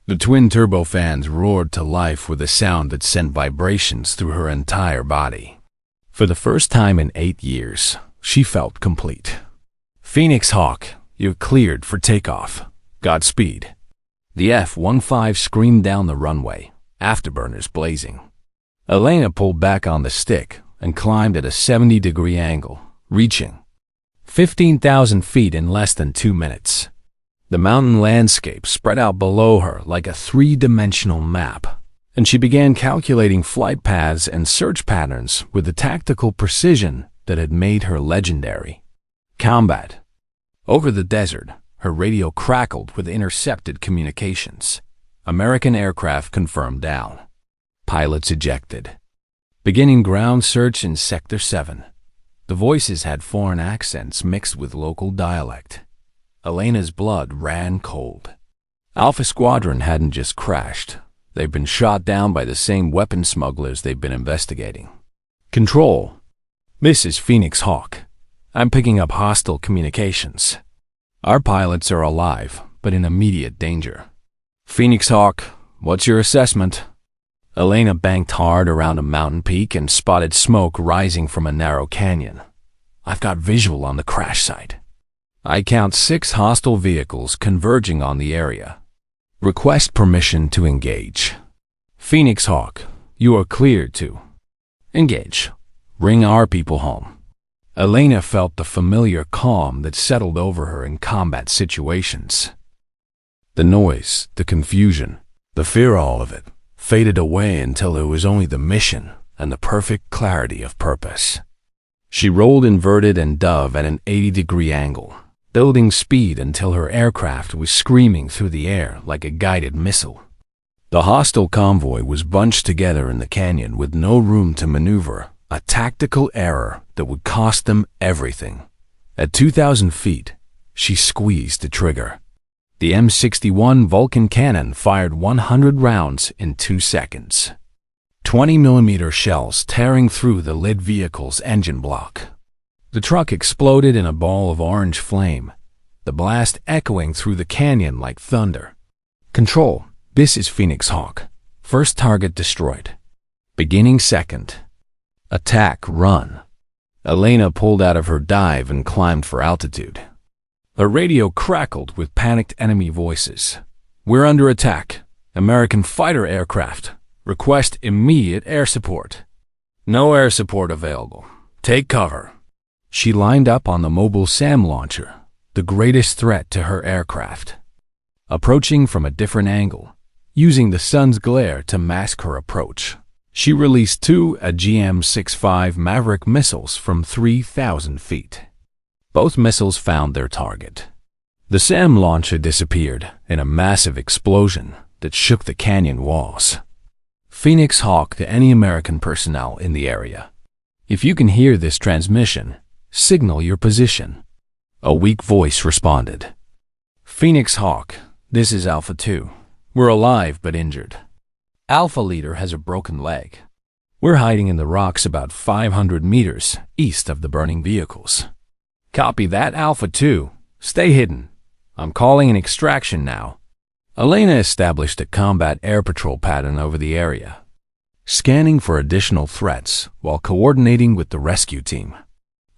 The twin turbofans roared to life with a sound that sent vibrations through her entire body. For the first time in 8 years, she felt complete. Phoenix Hawk, you're cleared for takeoff. Godspeed. The F-15 screamed down the runway, afterburners blazing. Elena pulled back on the stick and climbed at a 70-degree angle, reaching 15,000 feet in less than 2 minutes. The mountain landscape spread out below her like a three-dimensional map, and she began calculating flight paths and search patterns with the tactical precision that had made her legendary. Combat. Over the desert, her radio crackled with intercepted communications. American aircraft confirmed down. Pilots ejected. Beginning ground search in Sector 7. The voices had foreign accents mixed with local dialect. Elena's blood ran cold. Alpha Squadron hadn't just crashed. They'd been shot down by the same weapon smugglers they'd been investigating. Control. This is Phoenix Hawk. I'm picking up hostile communications. Our pilots are alive, but in immediate danger. Phoenix Hawk, what's your assessment? Elena banked hard around a mountain peak and spotted smoke rising from a narrow canyon. I've got visual on the crash site. I count 6 hostile vehicles converging on the area. Request permission to engage. Phoenix Hawk, you are cleared to engage. Bring our people home. Elena felt the familiar calm that settled over her in combat situations. The noise, the confusion, the fear, all of it, faded away until there was only the mission and the perfect clarity of purpose. She rolled inverted and dove at an 80-degree angle, building speed until her aircraft was screaming through the air like a guided missile. The hostile convoy was bunched together in the canyon with no room to maneuver, a tactical error that would cost them everything. At 2,000 feet, she squeezed the trigger. The M61 Vulcan cannon fired 100 rounds in 2 seconds. 20mm shells tearing through the lit vehicle's engine block. The truck exploded in a ball of orange flame, the blast echoing through the canyon like thunder. Control, this is Phoenix Hawk. First target destroyed. Beginning second. Attack, run. Elena pulled out of her dive and climbed for altitude. The radio crackled with panicked enemy voices. We're under attack. American fighter aircraft. Request immediate air support. No air support available. Take cover. She lined up on the mobile SAM launcher, the greatest threat to her aircraft. Approaching from a different angle, using the sun's glare to mask her approach, she released 2 GM-65 Maverick missiles from 3,000 feet. Both missiles found their target. The SAM launcher disappeared in a massive explosion that shook the canyon walls. Phoenix Hawk to any American personnel in the area. If you can hear this transmission, signal your position. A weak voice responded. Phoenix Hawk, this is Alpha 2. We're alive but injured. Alpha Leader has a broken leg. We're hiding in the rocks about 500 meters east of the burning vehicles. Copy that, Alpha 2. Stay hidden. I'm calling an extraction now. Elena established a combat air patrol pattern over the area, scanning for additional threats while coordinating with the rescue team.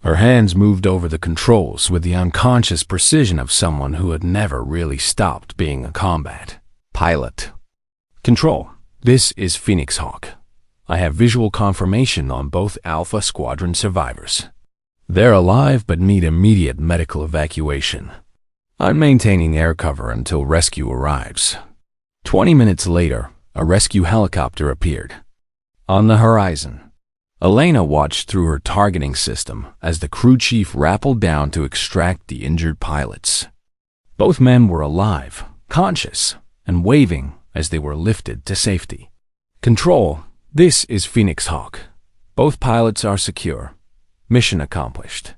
Her hands moved over the controls with the unconscious precision of someone who had never really stopped being a combat pilot. Control, this is Phoenix Hawk. I have visual confirmation on both Alpha Squadron survivors. They're alive but need immediate medical evacuation. I'm maintaining air cover until rescue arrives. 20 minutes later, a rescue helicopter appeared. On the horizon, Elena watched through her targeting system as the crew chief rappelled down to extract the injured pilots. Both men were alive, conscious, and waving as they were lifted to safety. Control, this is Phoenix Hawk. Both pilots are secure. Mission accomplished.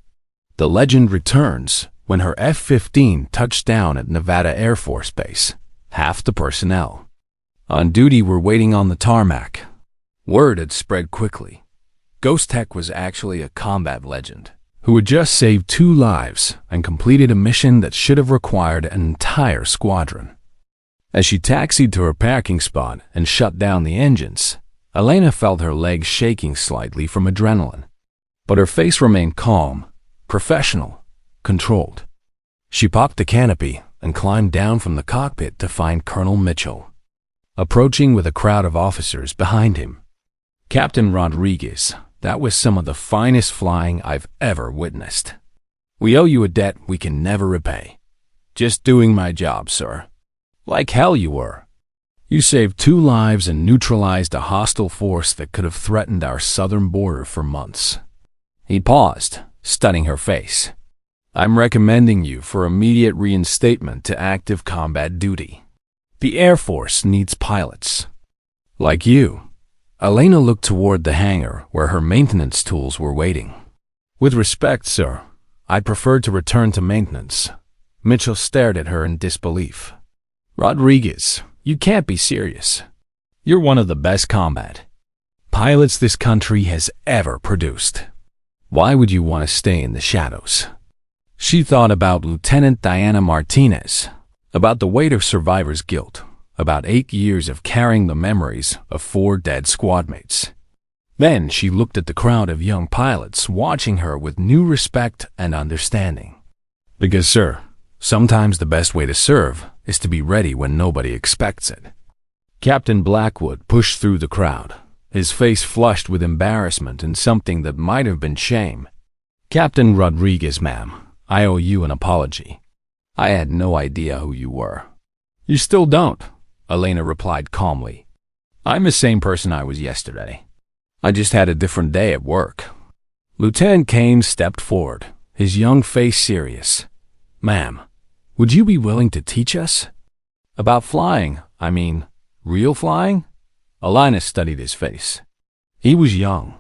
The legend returns when her F-15 touched down at Nevada Air Force Base. Half the personnel on duty were waiting on the tarmac. Word had spread quickly. Ghost Tech was actually a combat legend who had just saved 2 lives and completed a mission that should have required an entire squadron. As she taxied to her parking spot and shut down the engines, Elena felt her legs shaking slightly from adrenaline. But her face remained calm, professional, controlled. She popped the canopy and climbed down from the cockpit to find Colonel Mitchell, approaching with a crowd of officers behind him. Captain Rodriguez, that was some of the finest flying I've ever witnessed. We owe you a debt we can never repay. Just doing my job, sir. Like hell you were. You saved 2 lives and neutralized a hostile force that could have threatened our southern border for months. He paused, studying her face. I'm recommending you for immediate reinstatement to active combat duty. The Air Force needs pilots. Like you. Elena looked toward the hangar where her maintenance tools were waiting. With respect, sir, I'd prefer to return to maintenance. Mitchell stared at her in disbelief. Rodriguez, you can't be serious. You're one of the best combat pilots this country has ever produced. Why would you want to stay in the shadows? She thought about Lieutenant Diana Martinez, about the weight of survivor's guilt, about 8 years of carrying the memories of 4 dead squadmates. Then she looked at the crowd of young pilots watching her with new respect and understanding. Because, sir, sometimes the best way to serve is to be ready when nobody expects it. Captain Blackwood pushed through the crowd, his face flushed with embarrassment and something that might have been shame. Captain Rodriguez, ma'am, I owe you an apology. I had no idea who you were. You still don't, Elena replied calmly. I'm the same person I was yesterday. I just had a different day at work. Lieutenant Kane stepped forward, his young face serious. Ma'am, would you be willing to teach us? About flying, I mean, real flying? Elena studied his face. He was young,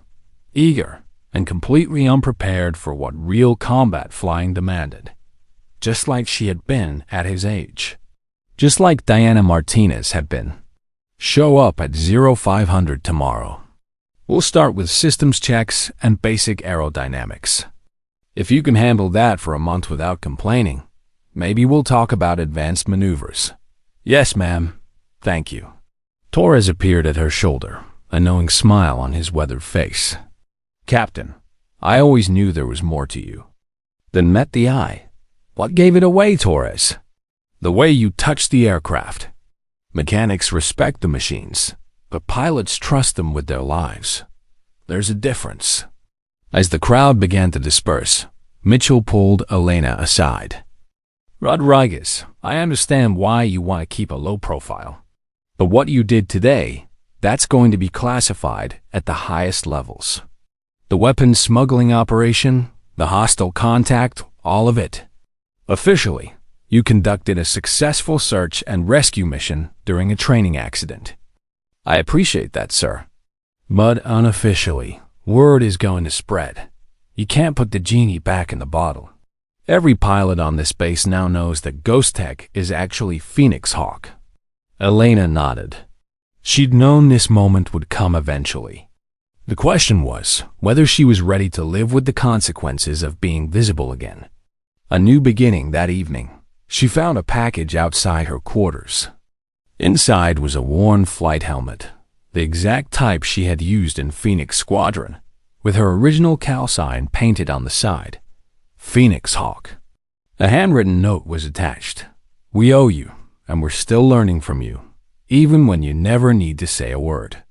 eager, and completely unprepared for what real combat flying demanded. Just like she had been at his age. Just like Diana Martinez had been. Show up at 0500 tomorrow. We'll start with systems checks and basic aerodynamics. If you can handle that for a month without complaining, maybe we'll talk about advanced maneuvers. Yes, ma'am. Thank you. Torres appeared at her shoulder, a knowing smile on his weathered face. Captain, I always knew there was more to you. Then met the eye. What gave it away, Torres? The way you touched the aircraft. Mechanics respect the machines, but pilots trust them with their lives. There's a difference. As the crowd began to disperse, Mitchell pulled Elena aside. Rodriguez, I understand why you want to keep a low profile. But what you did today, that's going to be classified at the highest levels. The weapons smuggling operation, the hostile contact, all of it. Officially, you conducted a successful search and rescue mission during a training accident. I appreciate that, sir. But unofficially, word is going to spread. You can't put the genie back in the bottle. Every pilot on this base now knows that Ghost Tech is actually Phoenix Hawk. Elena nodded. She'd known this moment would come eventually. The question was whether she was ready to live with the consequences of being visible again. A new beginning that evening. She found a package outside her quarters. Inside was a worn flight helmet, the exact type she had used in Phoenix Squadron, with her original call sign painted on the side. Phoenix Hawk. A handwritten note was attached. We owe you, and we're still learning from you, even when you never need to say a word.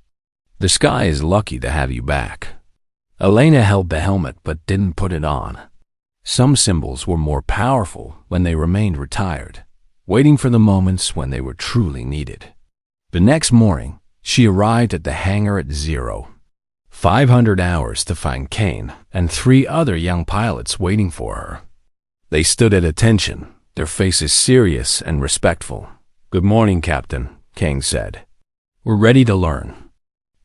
The sky is lucky to have you back. Elena held the helmet but didn't put it on. Some symbols were more powerful when they remained retired, waiting for the moments when they were truly needed. The next morning, she arrived at the hangar at 500 hours to find Kane and 3 other young pilots waiting for her. They stood at attention, their faces serious and respectful. Good morning, Captain, Kane said. We're ready to learn.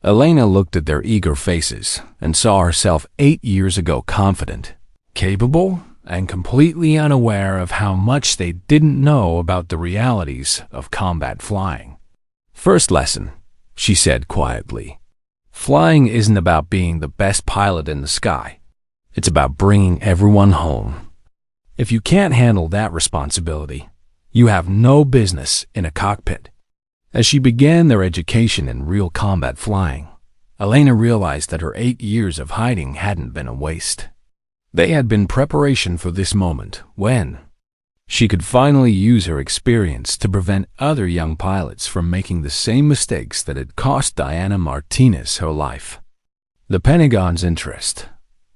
Elena looked at their eager faces and saw herself 8 years ago confident, capable, and completely unaware of how much they didn't know about the realities of combat flying. First lesson, she said quietly. Flying isn't about being the best pilot in the sky. It's about bringing everyone home. If you can't handle that responsibility, you have no business in a cockpit. As she began their education in real combat flying, Elena realized that her 8 years of hiding hadn't been a waste. They had been preparation for this moment when she could finally use her experience to prevent other young pilots from making the same mistakes that had cost Diana Martinez her life. The Pentagon's interest.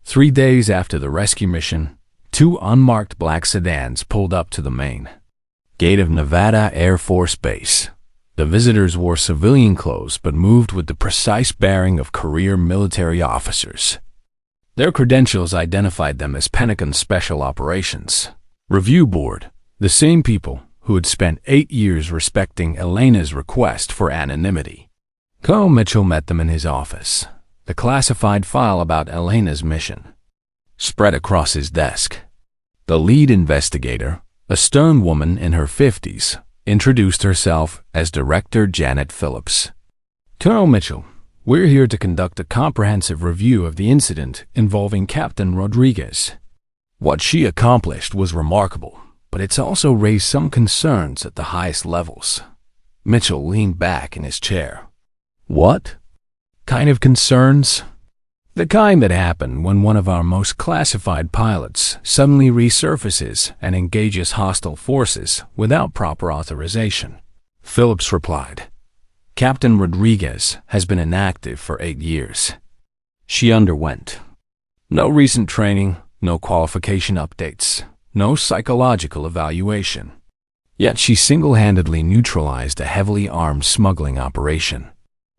3 days after the rescue mission, 2 unmarked black sedans pulled up to the main. Gate of Nevada Air Force Base. The visitors wore civilian clothes but moved with the precise bearing of career military officers. Their credentials identified them as Pentagon Special Operations Review Board, the same people who had spent 8 years respecting Elena's request for anonymity. Colonel Mitchell met them in his office. The classified file about Elena's mission spread across his desk. The lead investigator, a stern woman in her 50s, introduced herself as Director Janet Phillips. Colonel Mitchell, we're here to conduct a comprehensive review of the incident involving Captain Rodriguez. What she accomplished was remarkable, but it's also raised some concerns at the highest levels. Mitchell leaned back in his chair. What kind of concerns? The kind that happen when one of our most classified pilots suddenly resurfaces and engages hostile forces without proper authorization. Phillips replied. Captain Rodriguez has been inactive for 8 years. She underwent no recent training, no qualification updates, no psychological evaluation. Yet she single-handedly neutralized a heavily armed smuggling operation.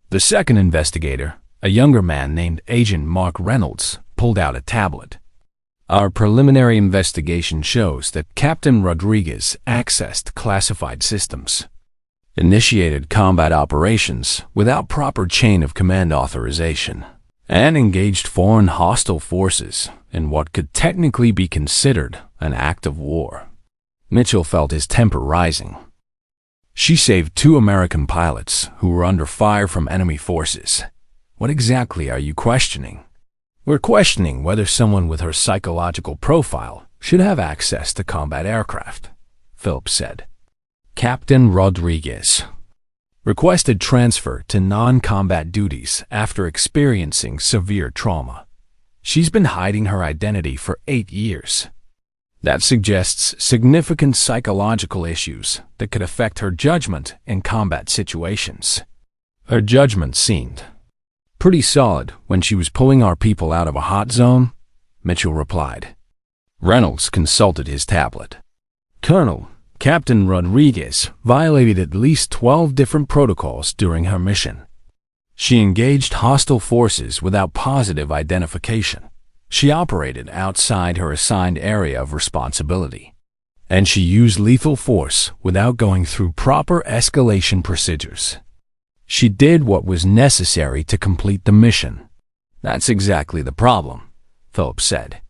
The second investigator, a younger man named Agent Mark Reynolds, pulled out a tablet. Our preliminary investigation shows that Captain Rodriguez accessed classified systems, initiated combat operations without proper chain of command authorization, and engaged foreign hostile forces in what could technically be considered an act of war. Mitchell felt his temper rising. She saved 2 American pilots who were under fire from enemy forces. What exactly are you questioning? We're questioning whether someone with her psychological profile should have access to combat aircraft, Phillips said. Captain Rodriguez requested transfer to non-combat duties after experiencing severe trauma. She's been hiding her identity for 8 years. That suggests significant psychological issues that could affect her judgment in combat situations. Her judgment seemed pretty solid when she was pulling our people out of a hot zone, Mitchell replied. Reynolds consulted his tablet. Colonel, Captain Rodriguez violated at least 12 different protocols during her mission. She engaged hostile forces without positive identification. She operated outside her assigned area of responsibility. And she used lethal force without going through proper escalation procedures. She did what was necessary to complete the mission. That's exactly the problem, Phillips said.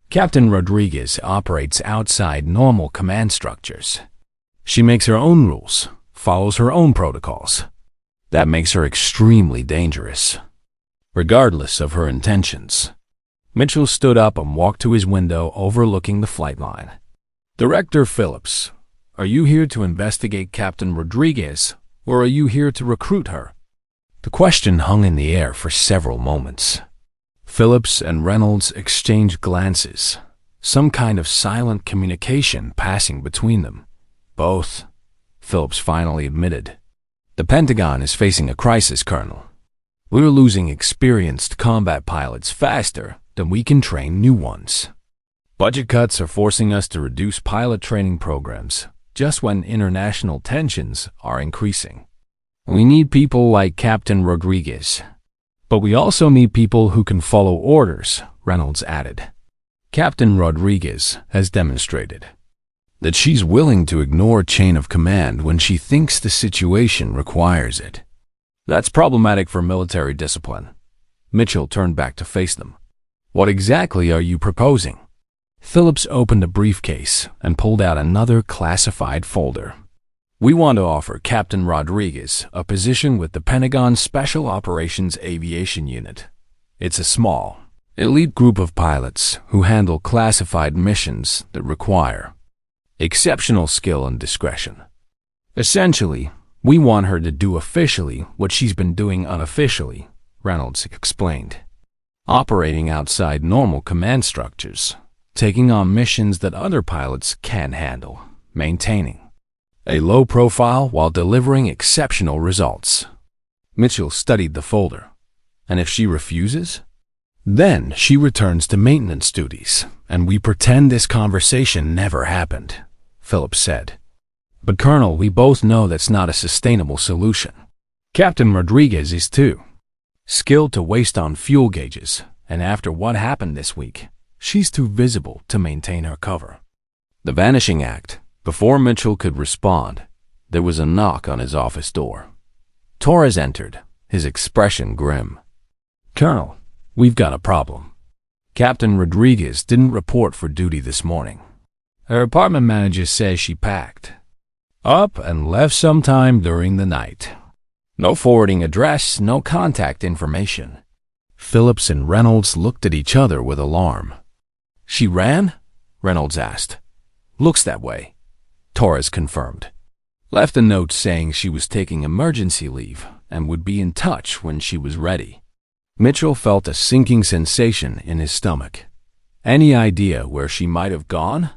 Captain Rodriguez operates outside normal command structures. She makes her own rules, follows her own protocols. That makes her extremely dangerous, regardless of her intentions. Mitchell stood up and walked to his window overlooking the flight line. Director Phillips, are you here to investigate Captain Rodriguez, or are you here to recruit her? The question hung in the air for several moments. Phillips and Reynolds exchanged glances, some kind of silent communication passing between them. Both, Phillips finally admitted. The Pentagon is facing a crisis, Colonel. We're losing experienced combat pilots faster than we can train new ones. Budget cuts are forcing us to reduce pilot training programs just when international tensions are increasing. We need people like Captain Rodriguez. But we also need people who can follow orders, Reynolds added. Captain Rodriguez has demonstrated that she's willing to ignore chain of command when she thinks the situation requires it. That's problematic for military discipline. Mitchell turned back to face them. What exactly are you proposing? Phillips opened a briefcase and pulled out another classified folder. We want to offer Captain Rodriguez a position with the Pentagon Special Operations Aviation Unit. It's a small, elite group of pilots who handle classified missions that require exceptional skill and discretion. Essentially, we want her to do officially what she's been doing unofficially, Reynolds explained. Operating outside normal command structures, taking on missions that other pilots can't handle, maintaining a low profile while delivering exceptional results. Mitchell studied the folder. And if she refuses? Then she returns to maintenance duties, and we pretend this conversation never happened, Phillips said. But Colonel, we both know that's not a sustainable solution. Captain Rodriguez is too skilled to waste on fuel gauges, and after what happened this week, she's too visible to maintain her cover. The vanishing act. Before Mitchell could respond, there was a knock on his office door. Torres entered, his expression grim. Colonel, we've got a problem. Captain Rodriguez didn't report for duty this morning. Her apartment manager says she packed up and left sometime during the night. No forwarding address, no contact information. Phillips and Reynolds looked at each other with alarm. She ran? Reynolds asked. Looks that way. Torres confirmed. Left a note saying she was taking emergency leave and would be in touch when she was ready. Mitchell felt a sinking sensation in his stomach. Any idea where she might have gone?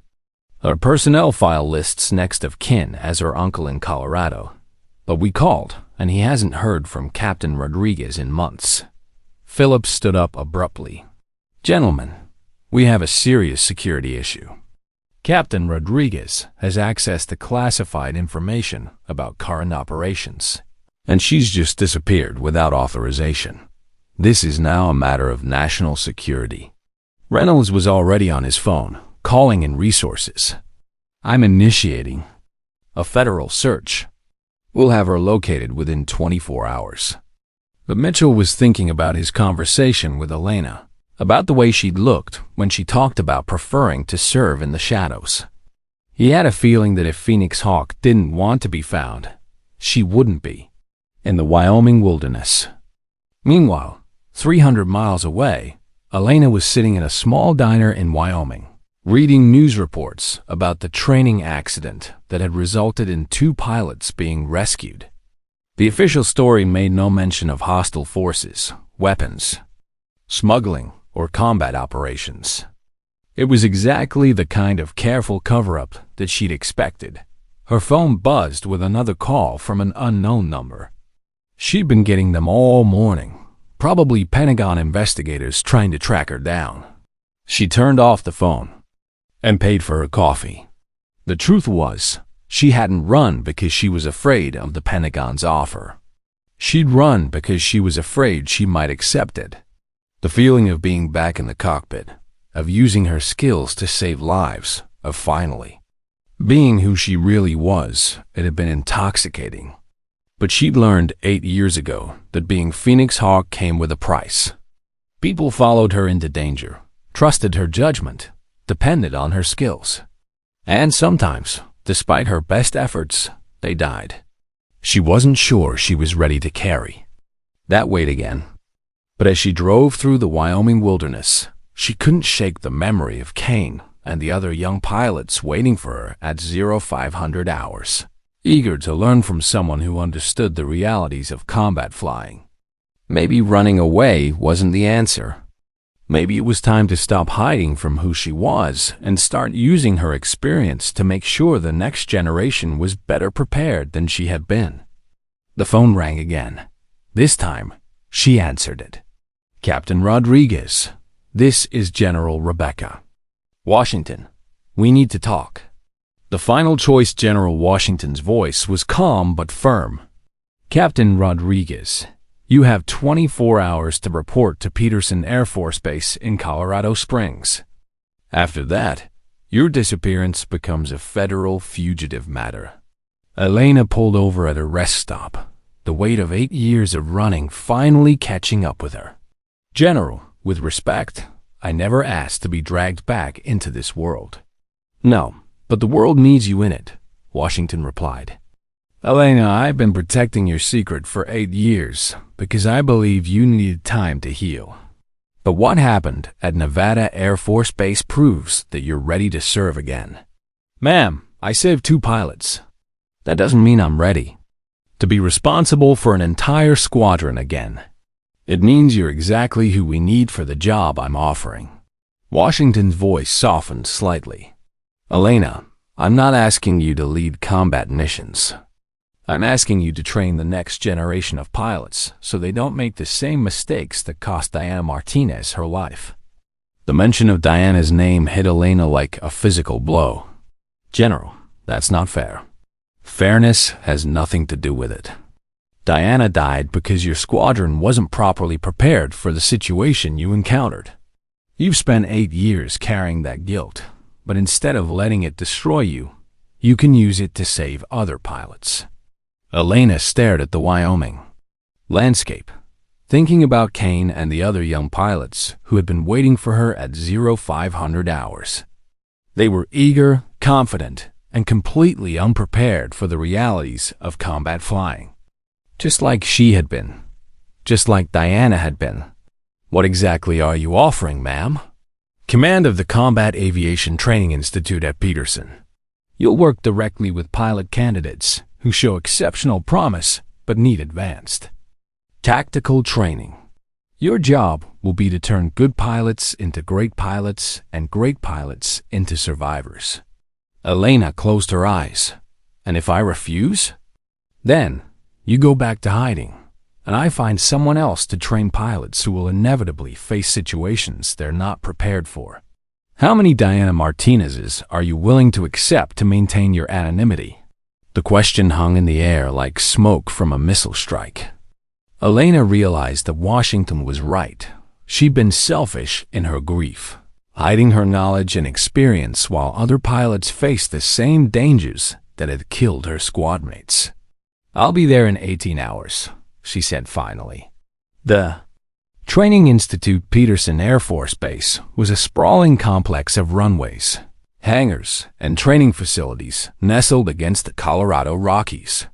Her personnel file lists next of kin as her uncle in Colorado. But we called, and he hasn't heard from Captain Rodriguez in months. Phillips stood up abruptly. Gentlemen, we have a serious security issue. Captain Rodriguez has access to classified information about current operations, and she's just disappeared without authorization. This is now a matter of national security. Reynolds was already on his phone, calling in resources. I'm initiating a federal search. We'll have her located within 24 hours. But Mitchell was thinking about his conversation with Elena, about the way she'd looked when she talked about preferring to serve in the shadows. He had a feeling that if Phoenix Hawk didn't want to be found, she wouldn't be, in the Wyoming wilderness. Meanwhile, 300 miles away, Elena was sitting in a small diner in Wyoming, reading news reports about the training accident that had resulted in 2 pilots being rescued. The official story made no mention of hostile forces, weapons, smuggling, or combat operations. It was exactly the kind of careful cover-up that she'd expected. Her phone buzzed with another call from an unknown number. She'd been getting them all morning, probably Pentagon investigators trying to track her down. She turned off the phone and paid for her coffee. The truth was, she hadn't run because she was afraid of the Pentagon's offer. She'd run because she was afraid she might accept it. The feeling of being back in the cockpit, of using her skills to save lives, of finally being who she really was, it had been intoxicating. But she'd learned 8 years ago that being Phoenix Hawk came with a price. People followed her into danger, trusted her judgment, depended on her skills. And sometimes, despite her best efforts, they died. She wasn't sure she was ready to carry that weight again. But as she drove through the Wyoming wilderness, she couldn't shake the memory of Kane and the other young pilots waiting for her at 0500 hours, eager to learn from someone who understood the realities of combat flying. Maybe running away wasn't the answer. Maybe it was time to stop hiding from who she was and start using her experience to make sure the next generation was better prepared than she had been. The phone rang again. This time, she answered it. Captain Rodriguez, this is General Rebecca. Washington, we need to talk. The final choice General Washington's voice was calm but firm. Captain Rodriguez, you have 24 hours to report to Peterson Air Force Base in Colorado Springs. After that, your disappearance becomes a federal fugitive matter. Elena pulled over at a rest stop, the weight of 8 years of running finally catching up with her. General, with respect, I never asked to be dragged back into this world. No, but the world needs you in it, Washington replied. Elena, I've been protecting your secret for 8 years because I believe you needed time to heal. But what happened at Nevada Air Force Base proves that you're ready to serve again. Ma'am, I saved 2 pilots. That doesn't mean I'm ready to be responsible for an entire squadron again. It means you're exactly who we need for the job I'm offering. Washington's voice softened slightly. Elena, I'm not asking you to lead combat missions. I'm asking you to train the next generation of pilots so they don't make the same mistakes that cost Diana Martinez her life. The mention of Diana's name hit Elena like a physical blow. General, that's not fair. Fairness has nothing to do with it. Diana died because your squadron wasn't properly prepared for the situation you encountered. You've spent 8 years carrying that guilt, but instead of letting it destroy you, you can use it to save other pilots. Elena stared at the Wyoming landscape, thinking about Kane and the other young pilots who had been waiting for her at 0500 hours. They were eager, confident, and completely unprepared for the realities of combat flying. Just like she had been. Just like Diana had been. What exactly are you offering, ma'am? Command of the Combat Aviation Training Institute at Peterson. You'll work directly with pilot candidates who show exceptional promise but need advanced tactical training. Your job will be to turn good pilots into great pilots and great pilots into survivors. Elena closed her eyes. And if I refuse? Then you go back to hiding, and I find someone else to train pilots who will inevitably face situations they're not prepared for. How many Diana Martinez's are you willing to accept to maintain your anonymity? The question hung in the air like smoke from a missile strike. Elena realized that Washington was right. She'd been selfish in her grief, hiding her knowledge and experience while other pilots faced the same dangers that had killed her squadmates. I'll be there in 18 hours, she said finally. The Training Institute Peterson Air Force Base was a sprawling complex of runways, hangars, and training facilities nestled against the Colorado Rockies.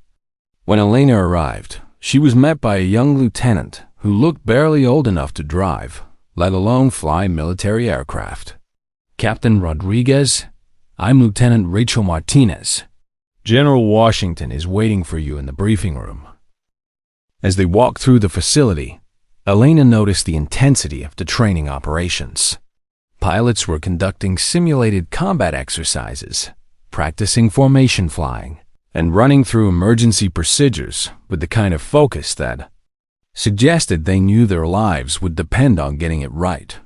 When Elena arrived, she was met by a young lieutenant who looked barely old enough to drive, let alone fly military aircraft. Captain Rodriguez, I'm Lieutenant Rachel Martinez. General Washington is waiting for you in the briefing room. As they walked through the facility, Elena noticed the intensity of the training operations. Pilots were conducting simulated combat exercises, practicing formation flying, and running through emergency procedures with the kind of focus that suggested they knew their lives would depend on getting it right.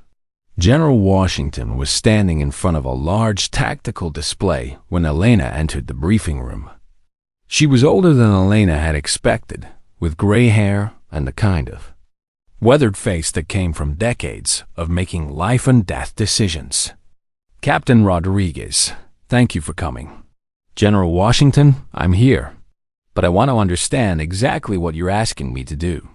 General Washington was standing in front of a large tactical display when Elena entered the briefing room. She was older than Elena had expected, with gray hair and the kind of weathered face that came from decades of making life and death decisions. Captain Rodriguez, thank you for coming. General Washington, I'm here, but I want to understand exactly what you're asking me to do.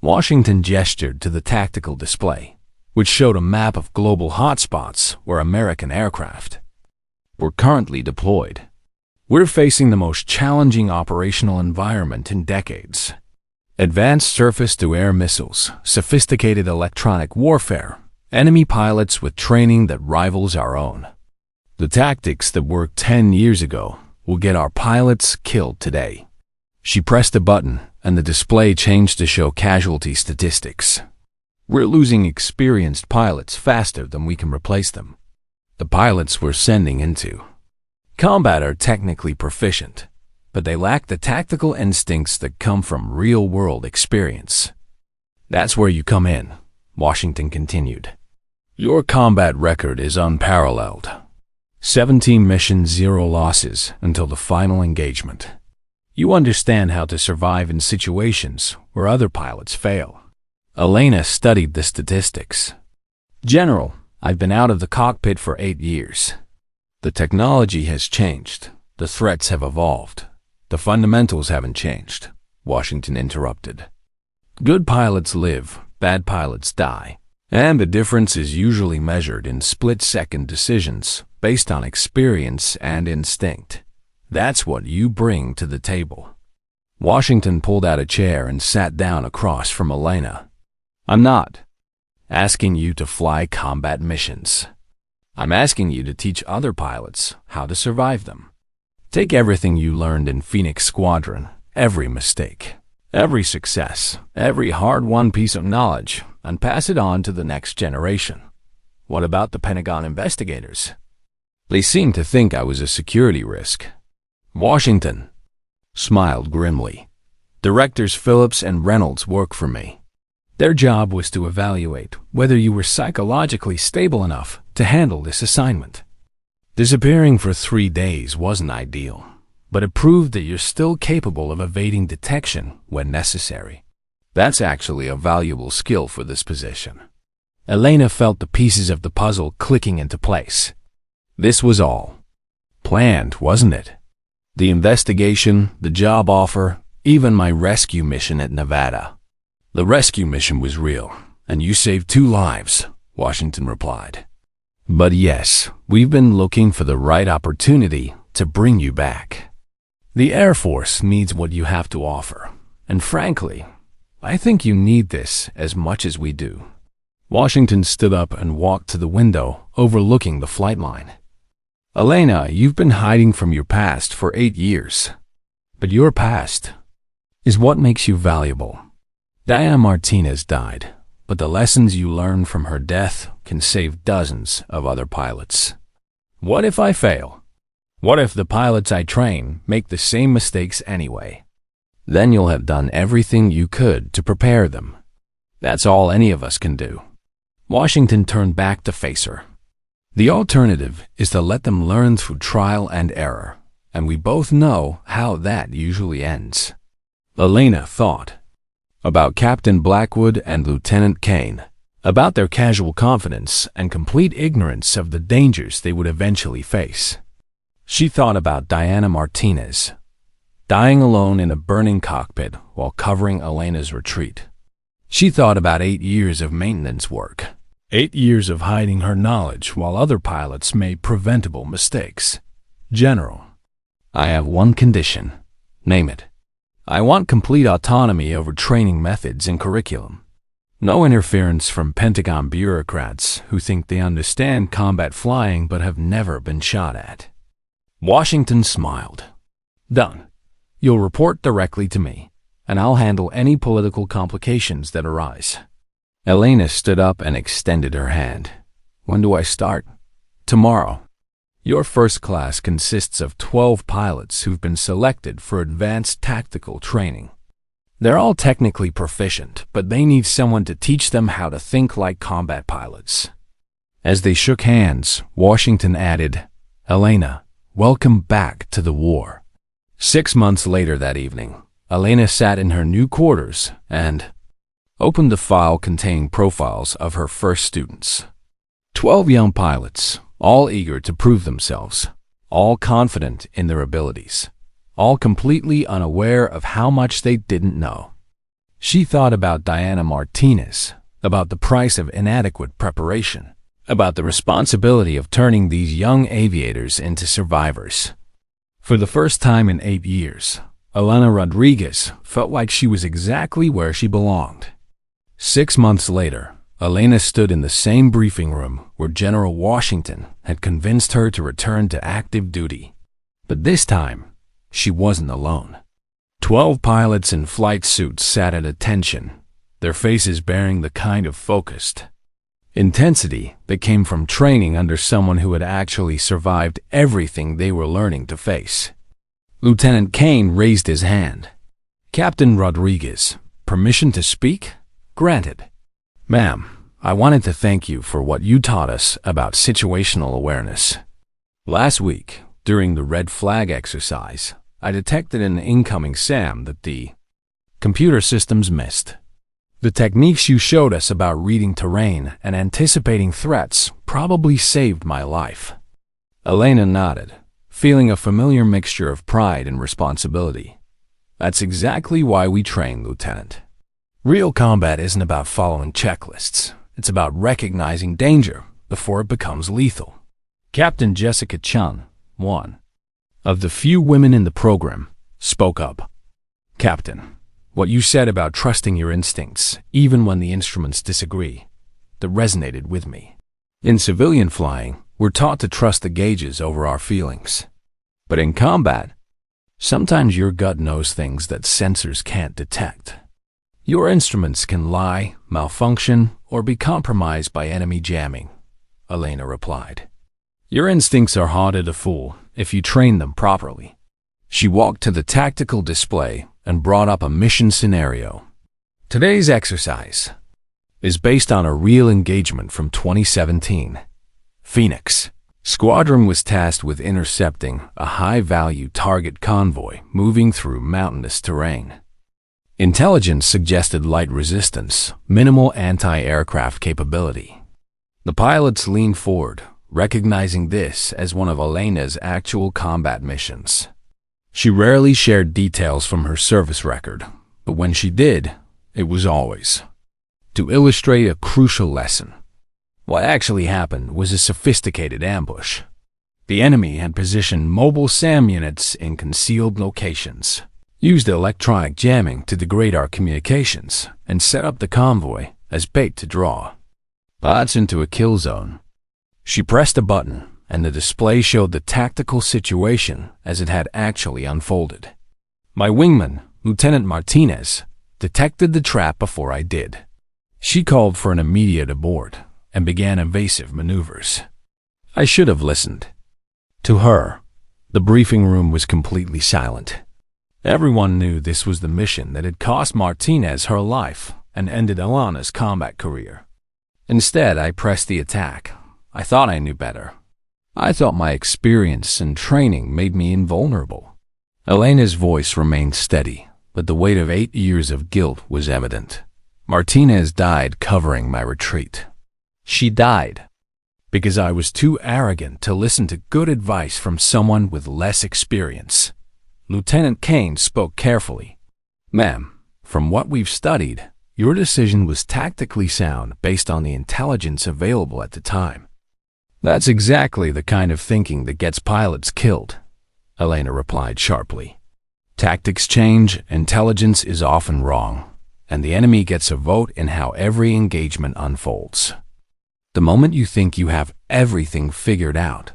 Washington gestured to the tactical display, which showed a map of global hotspots where American aircraft were currently deployed. We're facing the most challenging operational environment in decades. Advanced surface-to-air missiles, sophisticated electronic warfare, enemy pilots with training that rivals our own. The tactics that worked 10 years ago will get our pilots killed today. She pressed a button, and the display changed to show casualty statistics. We're losing experienced pilots faster than we can replace them. The pilots we're sending into combat are technically proficient, but they lack the tactical instincts that come from real-world experience. That's where you come in, Washington continued. Your combat record is unparalleled. 17 missions, 0 losses until the final engagement. You understand how to survive in situations where other pilots fail. Elena studied the statistics. General, I've been out of the cockpit for 8 years. The technology has changed. The threats have evolved. The fundamentals haven't changed, Washington interrupted. Good pilots live, bad pilots die. And the difference is usually measured in split-second decisions based on experience and instinct. That's what you bring to the table. Washington pulled out a chair and sat down across from Elena. I'm not asking you to fly combat missions. I'm asking you to teach other pilots how to survive them. Take everything you learned in Phoenix Squadron, every mistake, every success, every hard-won piece of knowledge, and pass it on to the next generation. What about the Pentagon investigators? They seemed to think I was a security risk. Washington smiled grimly. Directors Phillips and Reynolds work for me. Their job was to evaluate whether you were psychologically stable enough to handle this assignment. Disappearing for 3 days wasn't ideal, but it proved that you're still capable of evading detection when necessary. That's actually a valuable skill for this position. Elena felt the pieces of the puzzle clicking into place. This was all planned, wasn't it? The investigation, the job offer, even my rescue mission at Nevada. The rescue mission was real, and you saved 2 lives, Washington replied. But yes, we've been looking for the right opportunity to bring you back. The Air Force needs what you have to offer, and frankly, I think you need this as much as we do. Washington stood up and walked to the window overlooking the flight line. Elena, you've been hiding from your past for 8 years. But your past is what makes you valuable. Diana Martinez died, but the lessons you learned from her death can save dozens of other pilots. What if I fail? What if the pilots I train make the same mistakes anyway? Then you'll have done everything you could to prepare them. That's all any of us can do. Washington turned back to face her. The alternative is to let them learn through trial and error, and we both know how that usually ends. Elena thought about Captain Blackwood and Lieutenant Kane, about their casual confidence and complete ignorance of the dangers they would eventually face. She thought about Diana Martinez, dying alone in a burning cockpit while covering Elena's retreat. She thought about 8 years of maintenance work, 8 years of hiding her knowledge while other pilots made preventable mistakes. General, I have one condition. Name it. I want complete autonomy over training methods and curriculum. No interference from Pentagon bureaucrats who think they understand combat flying but have never been shot at. Washington smiled. Done. You'll report directly to me, and I'll handle any political complications that arise. Elena stood up and extended her hand. When do I start? Tomorrow. Your first class consists of 12 pilots who've been selected for advanced tactical training. They're all technically proficient, but they need someone to teach them how to think like combat pilots. As they shook hands, Washington added, Elena, welcome back to the war. 6 months later that evening, Elena sat in her new quarters and opened a file containing profiles of her first students. 12 young pilots, all eager to prove themselves, all confident in their abilities, all completely unaware of how much they didn't know. She thought about Diana Martinez, about the price of inadequate preparation, about the responsibility of turning these young aviators into survivors. For the first time in 8 years, Elena Rodriguez felt like she was exactly where she belonged. 6 months later, Elena stood in the same briefing room where General Washington had convinced her to return to active duty. But this time, she wasn't alone. 12 pilots in flight suits sat at attention, their faces bearing the kind of focused intensity that came from training under someone who had actually survived everything they were learning to face. Lieutenant Kane raised his hand. Captain Rodriguez, permission to speak? Granted. Ma'am, I wanted to thank you for what you taught us about situational awareness. Last week, during the red flag exercise, I detected in an incoming SAM that the computer systems missed. The techniques you showed us about reading terrain and anticipating threats probably saved my life. Elena nodded, feeling a familiar mixture of pride and responsibility. That's exactly why we train, Lieutenant. Real combat isn't about following checklists. It's about recognizing danger before it becomes lethal. Captain Jessica Chun, one of the few women in the program, spoke up. Captain, what you said about trusting your instincts, even when the instruments disagree, that resonated with me. In civilian flying, we're taught to trust the gauges over our feelings. But in combat, sometimes your gut knows things that sensors can't detect. Your instruments can lie, malfunction, or be compromised by enemy jamming, Elena replied. Your instincts are harder to fool if you train them properly. She walked to the tactical display and brought up a mission scenario. Today's exercise is based on a real engagement from 2017. Phoenix. Squadron was tasked with intercepting a high-value target convoy moving through mountainous terrain. Intelligence suggested light resistance, minimal anti-aircraft capability. The pilots leaned forward, recognizing this as one of Elena's actual combat missions. She rarely shared details from her service record, but when she did, it was always to illustrate a crucial lesson. What actually happened was a sophisticated ambush. The enemy had positioned mobile SAM units in concealed locations, used electronic jamming to degrade our communications, and set up the convoy as bait to draw bots into a kill zone. She pressed a button, and the display showed the tactical situation as it had actually unfolded. My wingman, Lieutenant Martinez, detected the trap before I did. She called for an immediate abort and began evasive maneuvers. I should have listened. To her, the briefing room was completely silent. Everyone knew this was the mission that had cost Martinez her life and ended Alana's combat career. Instead, I pressed the attack. I thought I knew better. I thought my experience and training made me invulnerable. Elena's voice remained steady, but the weight of 8 years of guilt was evident. Martinez died covering my retreat. She died because I was too arrogant to listen to good advice from someone with less experience. Lieutenant Kane spoke carefully. Ma'am, from what we've studied, your decision was tactically sound based on the intelligence available at the time. That's exactly the kind of thinking that gets pilots killed, Elena replied sharply. Tactics change, intelligence is often wrong, and the enemy gets a vote in how every engagement unfolds. The moment you think you have everything figured out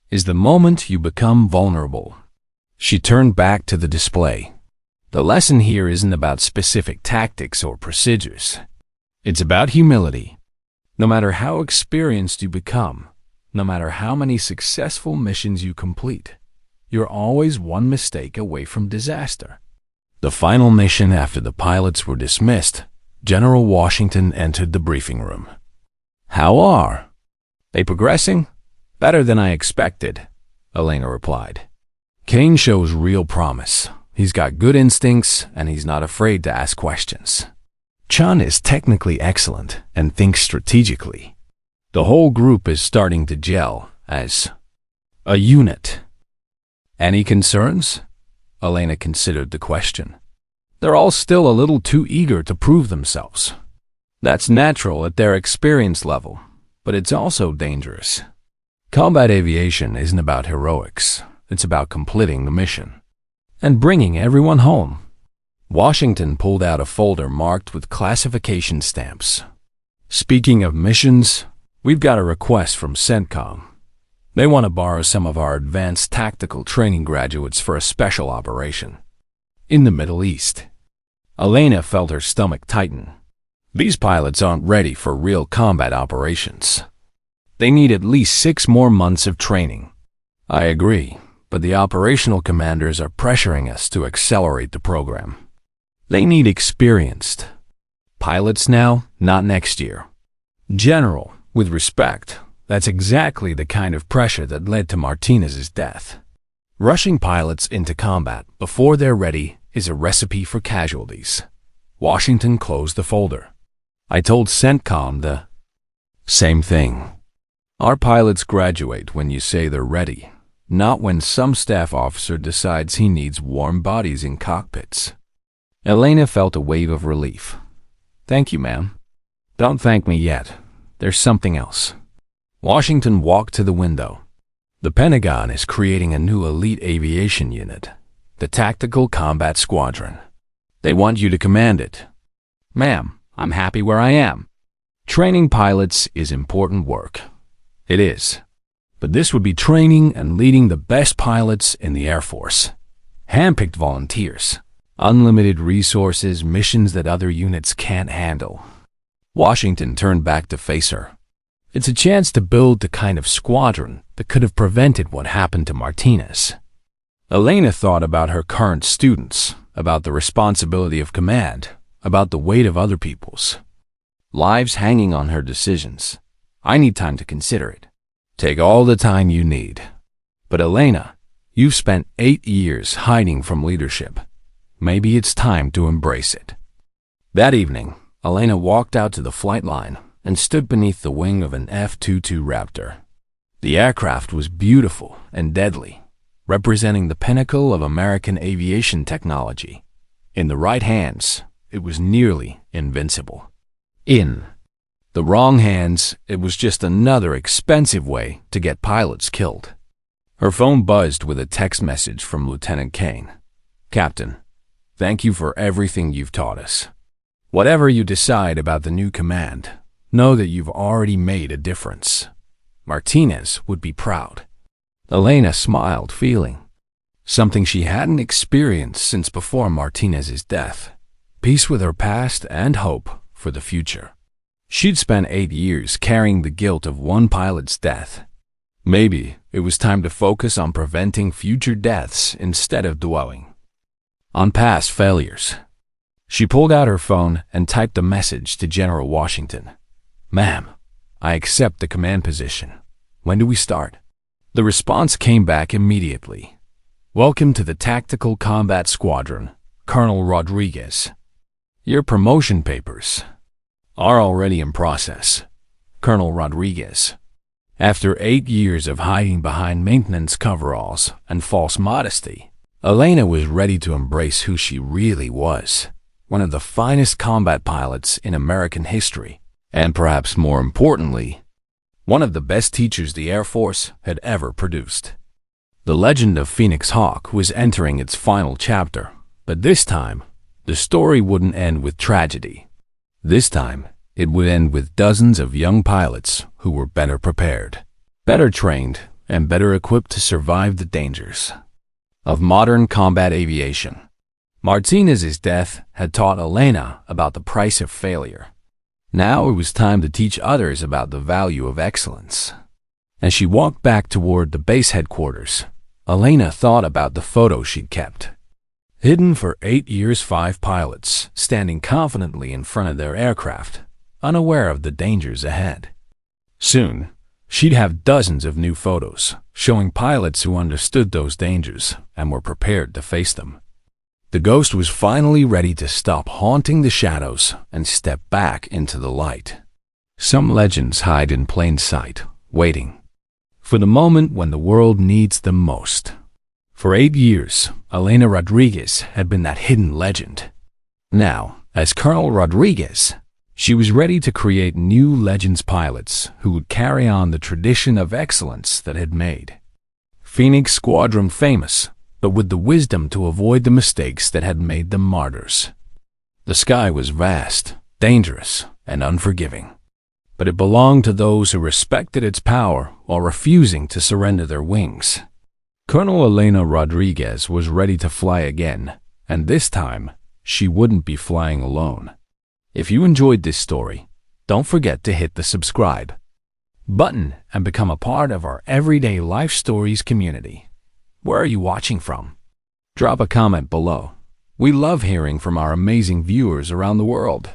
is the moment you become vulnerable. She turned back to the display. The lesson here isn't about specific tactics or procedures. It's about humility. No matter how experienced you become, no matter how many successful missions you complete, you're always one mistake away from disaster. The final mission after the pilots were dismissed, General Washington entered the briefing room. How are they progressing? Better than I expected, Elena replied. Kane shows real promise. He's got good instincts, and he's not afraid to ask questions. Chun is technically excellent and thinks strategically. The whole group is starting to gel as a unit. Any concerns? Elena considered the question. They're all still a little too eager to prove themselves. That's natural at their experience level, but it's also dangerous. Combat aviation isn't about heroics. It's about completing the mission and bringing everyone home. Washington pulled out a folder marked with classification stamps. Speaking of missions, we've got a request from CENTCOM. They want to borrow some of our advanced tactical training graduates for a special operation in the Middle East. Elena felt her stomach tighten. These pilots aren't ready for real combat operations. They need at least 6 more months of training. I agree, but the operational commanders are pressuring us to accelerate the program. They need experienced pilots now, not next year. General, with respect, that's exactly the kind of pressure that led to Martinez's death. Rushing pilots into combat before they're ready is a recipe for casualties. Washington closed the folder. I told CENTCOM the same thing. Our pilots graduate when you say they're ready, not when some staff officer decides he needs warm bodies in cockpits. Elena felt a wave of relief. Thank you, ma'am. Don't thank me yet. There's something else. Washington walked to the window. The Pentagon is creating a new elite aviation unit, the Tactical Combat Squadron. They want you to command it. Ma'am, I'm happy where I am. Training pilots is important work. It is. But this would be training and leading the best pilots in the Air Force. Handpicked volunteers. Unlimited resources, missions that other units can't handle. Washington turned back to face her. It's a chance to build the kind of squadron that could have prevented what happened to Martinez. Elena thought about her current students, about the responsibility of command, about the weight of other people's lives hanging on her decisions. I need time to consider it. Take all the time you need. But Elena, you've spent 8 years hiding from leadership. Maybe it's time to embrace it. That evening, Elena walked out to the flight line and stood beneath the wing of an F-22 Raptor. The aircraft was beautiful and deadly, representing the pinnacle of American aviation technology. In the right hands, it was nearly invincible. In the wrong hands, it was just another expensive way to get pilots killed. Her phone buzzed with a text message from Lieutenant Kane. "Captain, thank you for everything you've taught us. Whatever you decide about the new command, know that you've already made a difference. Martinez would be proud." Elena smiled, feeling something she hadn't experienced since before Martinez's death: peace with her past and hope for the future. She'd spent 8 years carrying the guilt of one pilot's death. Maybe it was time to focus on preventing future deaths instead of dwelling on past failures. She pulled out her phone and typed a message to General Washington. "Ma'am, I accept the command position. When do we start?" The response came back immediately. "Welcome to the Tactical Combat Squadron, Colonel Rodriguez. Your promotion papers are already in process, Colonel Rodriguez." After 8 years of hiding behind maintenance coveralls and false modesty, Elena was ready to embrace who she really was: one of the finest combat pilots in American history, and perhaps more importantly, one of the best teachers the Air Force had ever produced. The legend of Phoenix Hawk was entering its final chapter, but this time, the story wouldn't end with tragedy. This time, it would end with dozens of young pilots who were better prepared, better trained, and better equipped to survive the dangers of modern combat aviation. Martinez's death had taught Elena about the price of failure. Now it was time to teach others about the value of excellence. As she walked back toward the base headquarters, Elena thought about the photo she'd kept. Hidden for 8 years, 5 pilots standing confidently in front of their aircraft, unaware of the dangers ahead. Soon, she'd have dozens of new photos showing pilots who understood those dangers and were prepared to face them. The ghost was finally ready to stop haunting the shadows and step back into the light. Some legends hide in plain sight, waiting for the moment when the world needs them most. For 8 years, Elena Rodriguez had been that hidden legend. Now, as Colonel Rodriguez, she was ready to create new legends pilots who would carry on the tradition of excellence that had made Phoenix Squadron famous, but with the wisdom to avoid the mistakes that had made them martyrs. The sky was vast, dangerous, and unforgiving, but it belonged to those who respected its power while refusing to surrender their wings. Colonel Elena Rodriguez was ready to fly again, and this time, she wouldn't be flying alone. If you enjoyed this story, don't forget to hit the subscribe button and become a part of our Everyday Life Stories community. Where are you watching from? Drop a comment below. We love hearing from our amazing viewers around the world.